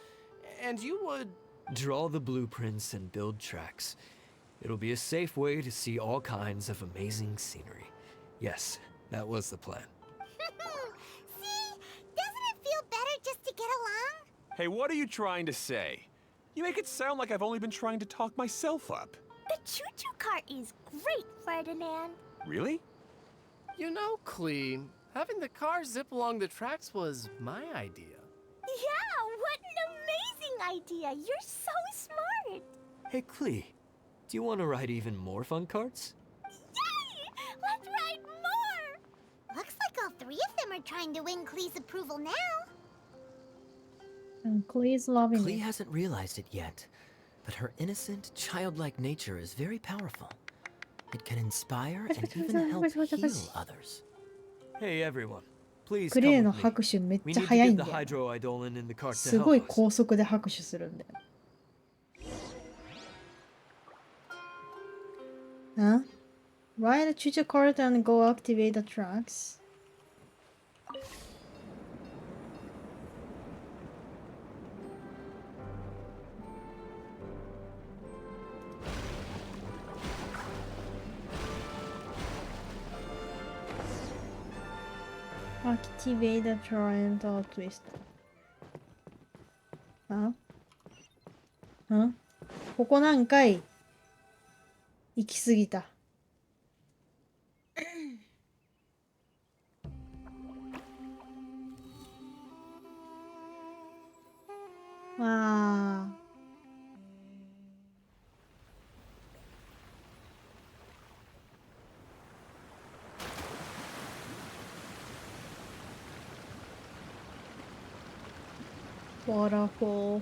[SPEAKER 5] and you would...
[SPEAKER 10] Draw the blueprints and build tracks. It'll be a safe way to see all kinds of amazing scenery. Yes, that was the plan.
[SPEAKER 7] See? Doesn't it feel better just to get along?
[SPEAKER 8] Hey, what are you trying to say? You make it sound like I've only been trying to talk myself up.
[SPEAKER 2] The choo-choo cart is great, Ferdinand.
[SPEAKER 8] Really?
[SPEAKER 5] You know, Klee, having the car zip along the tracks was my idea.
[SPEAKER 2] Yeah, what an amazing idea. You're so smart.
[SPEAKER 10] Hey, Klee, do you want to ride even more fun carts?
[SPEAKER 2] Yay! Let's ride more.
[SPEAKER 7] Looks like all three of them are trying to win Klee's approval now.
[SPEAKER 1] And Klee's loving
[SPEAKER 4] Klee
[SPEAKER 1] it.
[SPEAKER 4] hasn't realized it yet, but her innocent, childlike nature is very powerful. It can inspire and even help heal others.
[SPEAKER 10] Hey, everyone. Please
[SPEAKER 1] クレイ
[SPEAKER 10] come
[SPEAKER 1] の
[SPEAKER 10] with me.
[SPEAKER 1] 拍手めっ
[SPEAKER 10] We
[SPEAKER 1] ちゃ
[SPEAKER 10] need to
[SPEAKER 1] 早い
[SPEAKER 10] get
[SPEAKER 1] ん
[SPEAKER 10] the
[SPEAKER 1] だよ。
[SPEAKER 10] hydroidolin in the cart to
[SPEAKER 1] す
[SPEAKER 10] help
[SPEAKER 1] ごい
[SPEAKER 10] us.
[SPEAKER 1] 高速で拍手するんだよ。Huh? Ride a choo-choo cart and go activate the tracks. Activate the triangle twist. ここ何回行き過ぎた。わあ。Waterfall.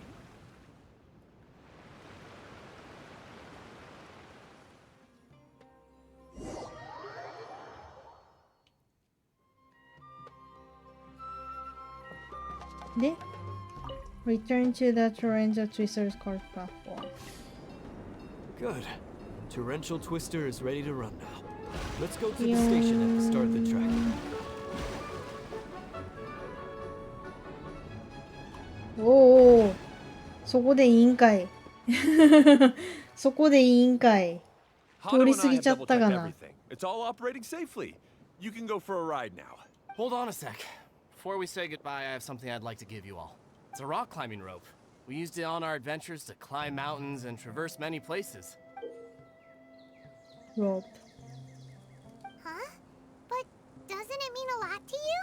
[SPEAKER 1] De return to the Torrential Twister's cart platform.
[SPEAKER 10] Good. Torrential Twister is ready to run now. Let's go to the station and start the track.
[SPEAKER 1] Oh, そこでいいんかい。そこでいいんかい。
[SPEAKER 8] Hado and I have
[SPEAKER 1] 通り過ぎちゃったかな。
[SPEAKER 8] double-checked everything. It's all operating safely. You can go for a ride now.
[SPEAKER 5] Hold on a sec. Before we say goodbye, I have something I'd like to give you all. It's a rock climbing rope. We used it on our adventures to climb mountains and traverse many places.
[SPEAKER 1] Rope.
[SPEAKER 7] Huh? But doesn't it mean a lot to you?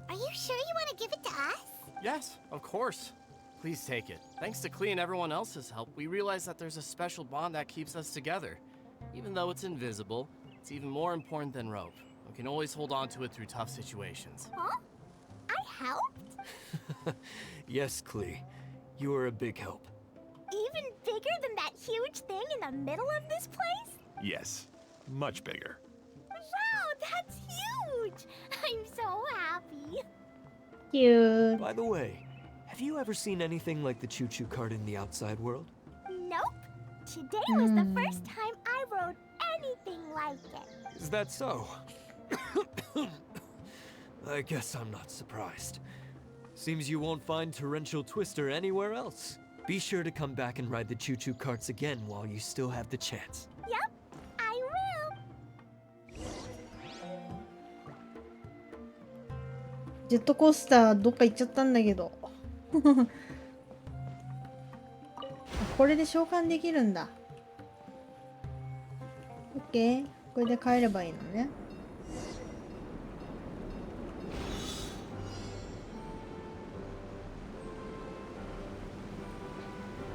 [SPEAKER 7] Are you sure you want to give it to us?
[SPEAKER 5] Yes, of course. Please take it. Thanks to Klee and everyone else's help, we realized that there's a special bond that keeps us together. Even though it's invisible, it's even more important than rope. We can always hold on to it through tough situations.
[SPEAKER 7] Huh? I helped?
[SPEAKER 10] Yes, Klee. You are a big help.
[SPEAKER 2] Even bigger than that huge thing in the middle of this place?
[SPEAKER 8] Yes, much bigger.
[SPEAKER 2] Wow, that's huge! I'm so happy.
[SPEAKER 1] Cute.
[SPEAKER 10] By the way, have you ever seen anything like the choo-choo cart in the outside world?
[SPEAKER 2] Nope. Today was the first time I rode anything like it.
[SPEAKER 10] Is that so? I guess I'm not surprised. Seems you won't find Torrential Twister anywhere else. Be sure to come back and ride the choo-choo carts again while you still have the chance.
[SPEAKER 2] Yep, I will.
[SPEAKER 1] ジェットコースターどっか行っちゃったんだけど。あ、これで召喚できるんだ。オッケー。これで帰ればいいのね。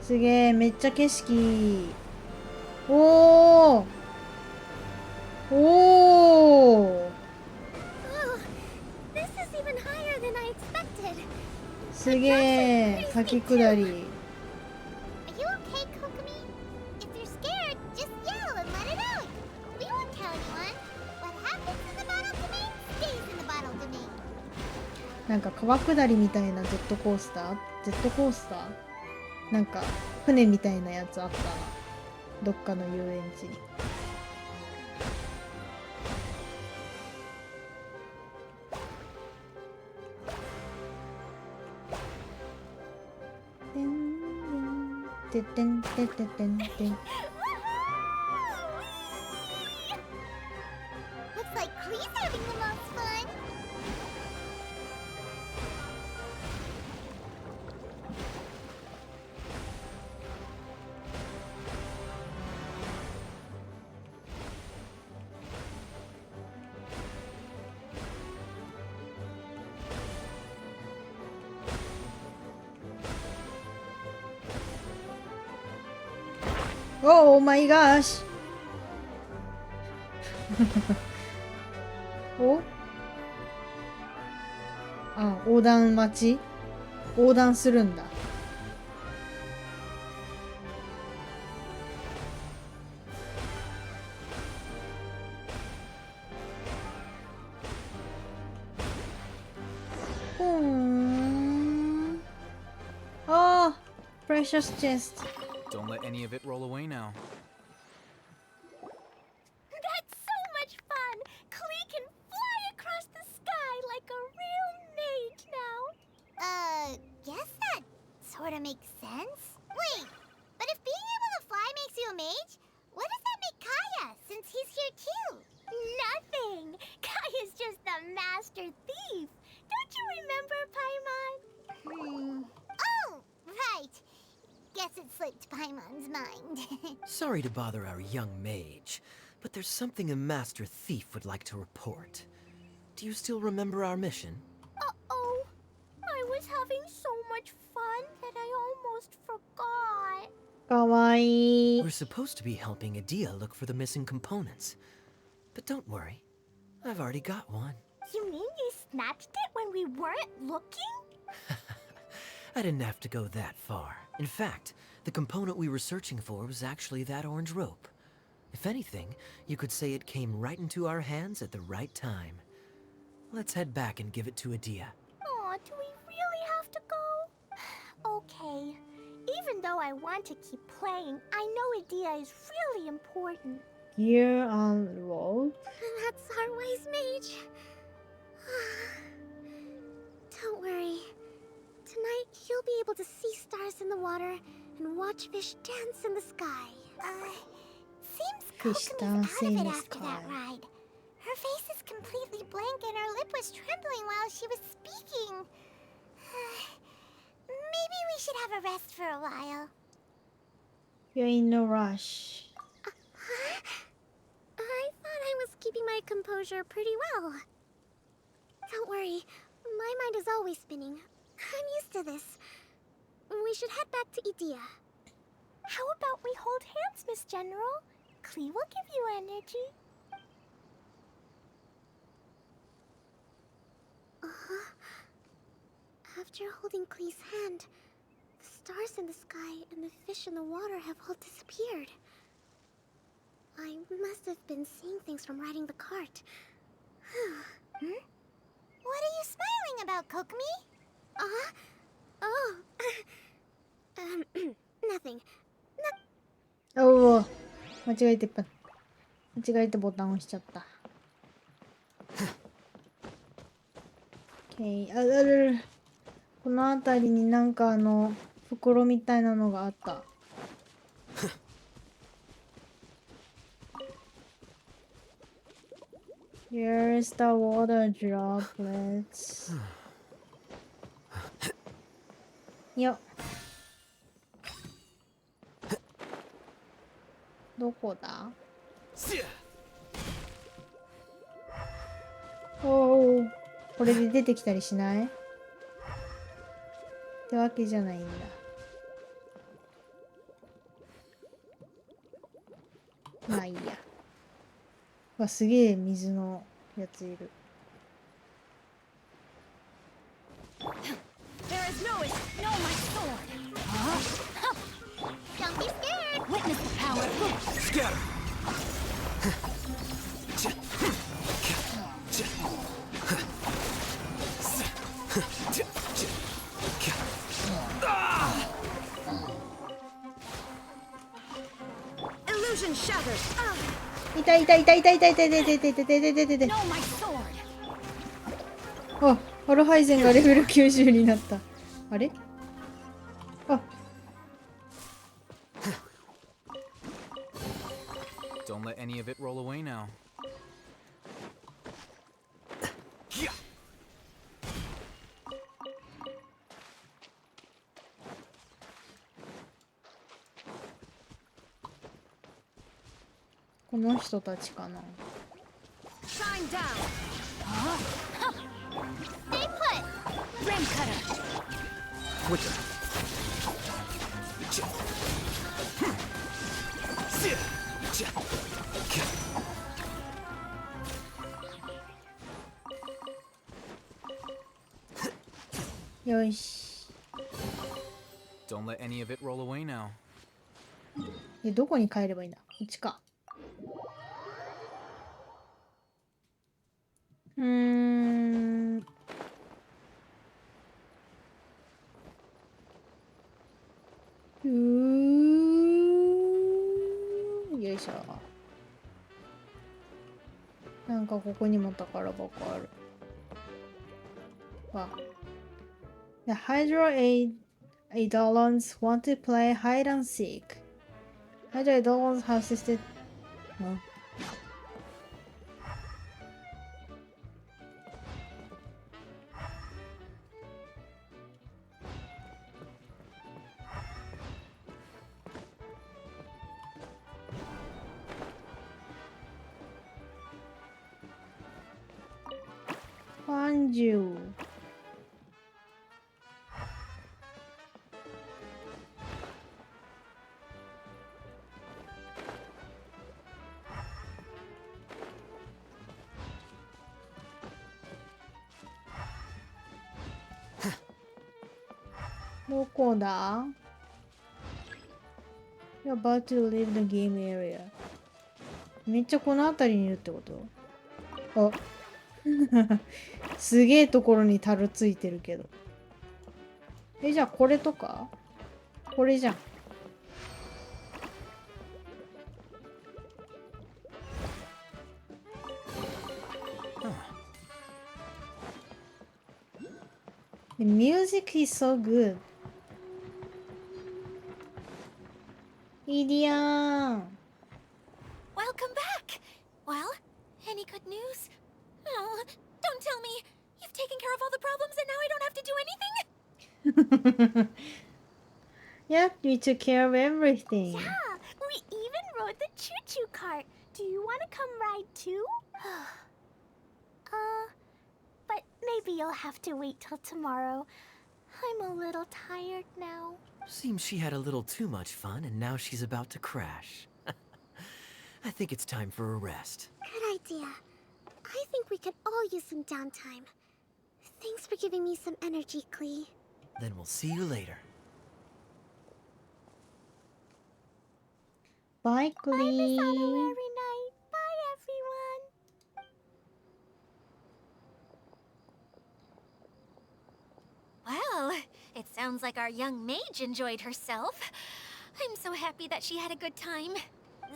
[SPEAKER 1] すげえ、めっちゃ景色。おーおー
[SPEAKER 7] Oh, this is even higher than I expected.
[SPEAKER 1] すげえ、滝下り。
[SPEAKER 7] Are you okay, Kokumi? If you're scared, just yell
[SPEAKER 1] なんか川下りみたいなジェットコースターなんか船みたいなやつあったな、どっかの遊園地に。てんてんてんてんてんてん。
[SPEAKER 2] Looks like Klee's having the most fun.
[SPEAKER 1] Oh my gosh! お、あ、横断待ち、横断するんだ。ああ、precious chest.
[SPEAKER 9] Don't let any of it roll away now.
[SPEAKER 2] That's so much fun! Klee can fly across the sky like a real mage now. Guess that sort of makes sense. Wait, but if being able to fly makes you a mage, what does that make Kaya, since he's here too? Nothing! Kaya's just the master thief! Don't you remember, Paimon? Oh, right. Guess it slipped Paimon's mind.
[SPEAKER 4] Sorry to bother our young mage, but there's something a master thief would like to report. Do you still remember our mission?
[SPEAKER 2] Uh-oh. I was having so much fun that I almost forgot.
[SPEAKER 1] かわいい。
[SPEAKER 4] We're supposed to be helping Adia look for the missing components. But don't worry, I've already got one.
[SPEAKER 2] You mean you snatched it when we weren't looking?
[SPEAKER 4] I didn't have to go that far. In fact, the component we were searching for was actually that orange rope. If anything, you could say it came right into our hands at the right time. Let's head back and give it to Adia.
[SPEAKER 2] Aw, do we really have to go? Okay. Even though I want to keep playing, I know Adia is really important.
[SPEAKER 1] Gear unrolled.
[SPEAKER 7] That's our wise mage. Don't worry. Tonight, you'll be able to see stars in the water and watch fish dance in the sky.
[SPEAKER 2] Seems
[SPEAKER 1] Fish
[SPEAKER 2] Kokomi's
[SPEAKER 1] dance
[SPEAKER 2] out of
[SPEAKER 1] in
[SPEAKER 2] it
[SPEAKER 1] the
[SPEAKER 2] after that
[SPEAKER 1] sky.
[SPEAKER 2] ride. Her face is completely blank and her lip was trembling while she was speaking. Maybe we should have a rest for a while.
[SPEAKER 1] You're in no rush.
[SPEAKER 7] I thought I was keeping my composure pretty well. Don't worry, my mind is always spinning. I'm used to this. We should head back to Idia.
[SPEAKER 2] How about we hold hands, Miss General? Klee will give you energy.
[SPEAKER 7] After holding Klee's hand, the stars in the sky and the fish in the water have all disappeared. I must have been seeing things from riding the cart.
[SPEAKER 2] What are you smiling about, Kokomi?
[SPEAKER 7] Oh. Nothing.
[SPEAKER 1] おお、間違えてボタン押しちゃった。OK、この辺りになんか袋みたいなのがあった。Here's the water droplets. よっ。どこだ？おお、これで出てきたりしない？ってわけじゃないんだ。まあいいや。わ、すげえ水のやついる。
[SPEAKER 3] There is no my sword.
[SPEAKER 2] Don't be scared.
[SPEAKER 3] Witness the power.
[SPEAKER 8] Scatter!
[SPEAKER 1] 痛い痛い痛い痛い痛い痛い痛い痛い痛い痛い痛い痛い痛い。
[SPEAKER 3] No, my sword.
[SPEAKER 1] あ、アルハイゼンがレベル90になった。あれ？あ、
[SPEAKER 9] Don't let any of it roll away now.
[SPEAKER 1] この人たちかな。
[SPEAKER 3] Shine down.
[SPEAKER 2] Stay put!
[SPEAKER 3] Rim cutter.
[SPEAKER 1] よし。
[SPEAKER 9] Don't let any of it roll away now.
[SPEAKER 1] で、どこに帰ればいいんだ？こっちか。うーよいしょ。なんかここにも宝箱ある。わ。The Hydro Eidolons want to play hide and seek. Hydro Eidolons have assisted. No. Banjo. You're about to leave the game area. めっちゃこの辺りにいるってこと？あすげえところにたるついてるけど。え、じゃあこれとか？これじゃん。The music is so good. イディアン。
[SPEAKER 6] Welcome back! Well, any good news? Oh, don't tell me! You've taken care of all the problems and now I don't have to do anything?
[SPEAKER 1] Yep, we took care of everything.
[SPEAKER 2] Yeah, we even rode the choo-choo cart. Do you want to come ride too? But maybe you'll have to wait till tomorrow. I'm a little tired now.
[SPEAKER 4] Seems she had a little too much fun and now she's about to crash. I think it's time for a rest.
[SPEAKER 7] Good idea. I think we could all use some downtime. Thanks for giving me some energy, Klee.
[SPEAKER 4] Then we'll see you later.
[SPEAKER 1] Bye,
[SPEAKER 2] Bye, Miss
[SPEAKER 1] Glee.
[SPEAKER 2] Autumn every night. Bye, everyone.
[SPEAKER 6] Well, it sounds like our young mage enjoyed herself. I'm so happy that she had a good time.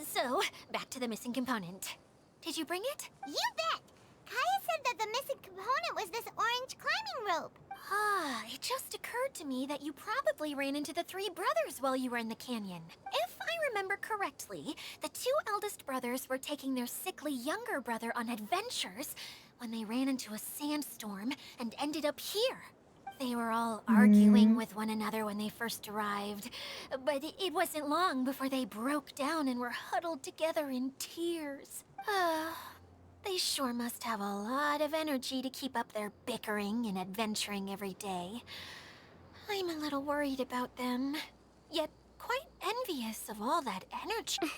[SPEAKER 6] So, back to the missing component. Did you bring it?
[SPEAKER 2] You bet. Kaya said that the missing component was this orange climbing rope.
[SPEAKER 6] Ah, it just occurred to me that you probably ran into the three brothers while you were in the canyon. If I remember correctly, the two eldest brothers were taking their sickly younger brother on adventures when they ran into a sandstorm and ended up here. They were all arguing with one another when they first arrived, but it wasn't long before they broke down and were huddled together in tears. They sure must have a lot of energy to keep up their bickering and adventuring every day. I'm a little worried about them, yet quite envious of all that energy.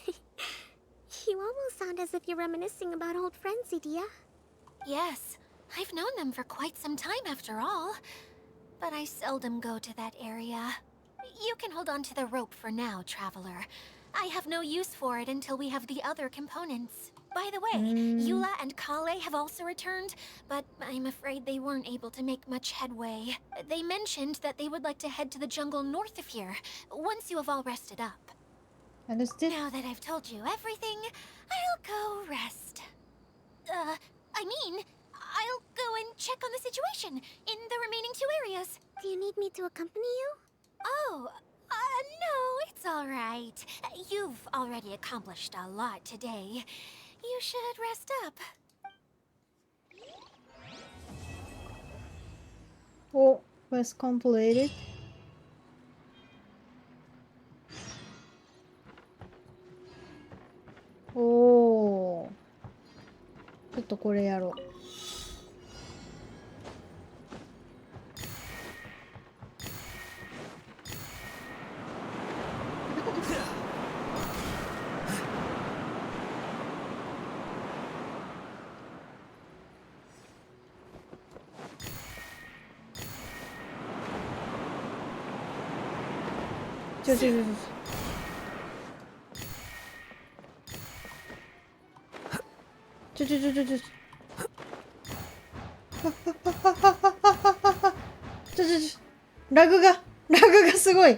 [SPEAKER 7] You almost sound as if you're reminiscing about old friends, Idia.
[SPEAKER 6] Yes, I've known them for quite some time after all. But I seldom go to that area. You can hold on to the rope for now, Traveler. I have no use for it until we have the other components. By the way, Eula and Kale have also returned, but I'm afraid they weren't able to make much headway. They mentioned that they would like to head to the jungle north of here, once you have all rested up.
[SPEAKER 1] Understood?
[SPEAKER 6] Now that I've told you everything, I'll go rest. I mean, I'll go and check on the situation in the remaining 2 areas.
[SPEAKER 7] Do you need me to accompany you?
[SPEAKER 6] Oh, no, it's all right. You've already accomplished a lot today. You should rest up.
[SPEAKER 1] Oh, quest completed. Oh. ちょっとこれやろう。ちょちょちょちょ。ちょちょちょちょちょ。ちょちょちょ。ラグがすごい。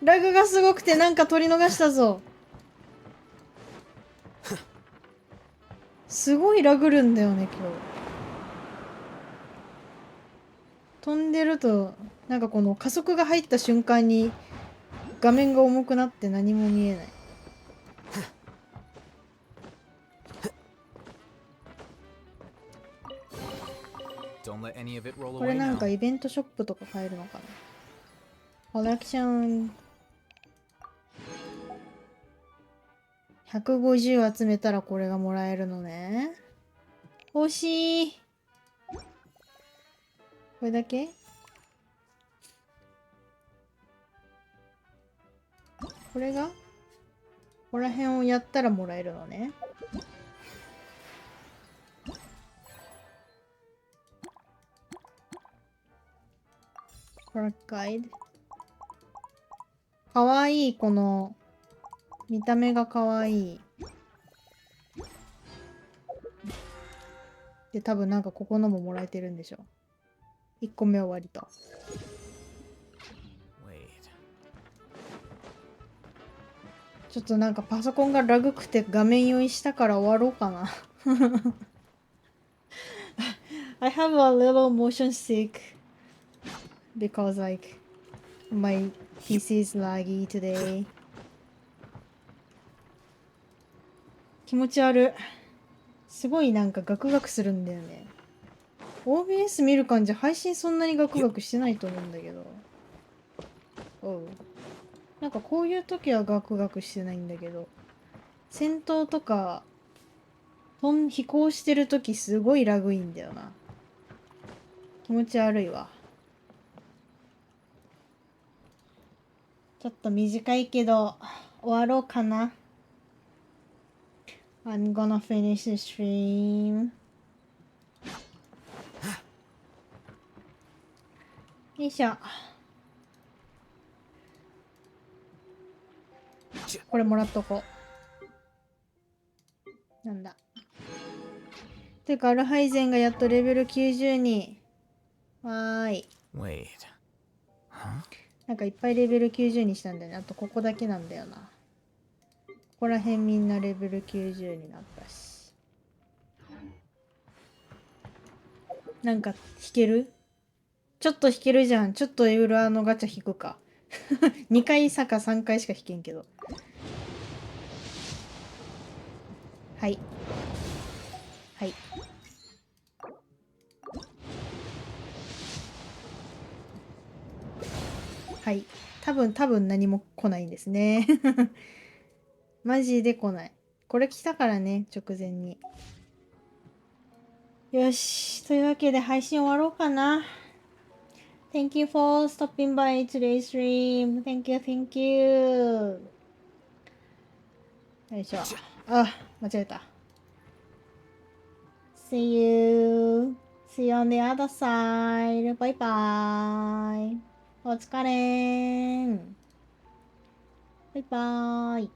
[SPEAKER 1] ラグがすごくてなんか取り逃したぞ。すごいラグるんだよね、今日。飛んでると、なんかこの加速が入った瞬間に画面が重くなって何も見えない。これなんかイベントショップとか買えるのかな。コレクション150集めたらこれがもらえるのね。欲しい。これだけ？これがここら辺をやったらもらえるのね。これガイド。かわいい、この見た目がかわいい。で、多分なんかここのももらえてるんでしょ。1個目終わりと。ちょっとなんかパソコンがラグくて画面用意したから終わろうかな。I have a little motion sick because like my PC is laggy today. 気持ち悪い。すごいなんかガクガクするんだよね。OBS 見る感じ配信そんなにガクガクしてないと思うんだけど。おう。なんかこういう時はガクガクしてないんだけど、戦闘とか飛行してる時すごいラグいんだよな。気持ち悪いわ。ちょっと短いけど終わろうかな。I'm gonna finish the stream. よいしょ。これもらっとこう。なんだ。てかアルハイゼンがやっとレベル90に。わーい。なんかいっぱいレベル90にしたんだよね。あとここだけなんだよな。ここら辺みんなレベル90になったし。なんか弾ける？ちょっと弾けるじゃん。ちょっと裏のガチャ引くか。2回か3回しか引けんけど。はい。はい。はい。多分何も来ないんですね。マジで来ない。これ来たからね、直前に。よし。というわけで配信終わろうかな。Thank you for stopping by today's stream. Thank you, thank you. よいしょ。あ、間違えた。See you. See you on the other side. Bye bye. お疲れーん。バイバーイ。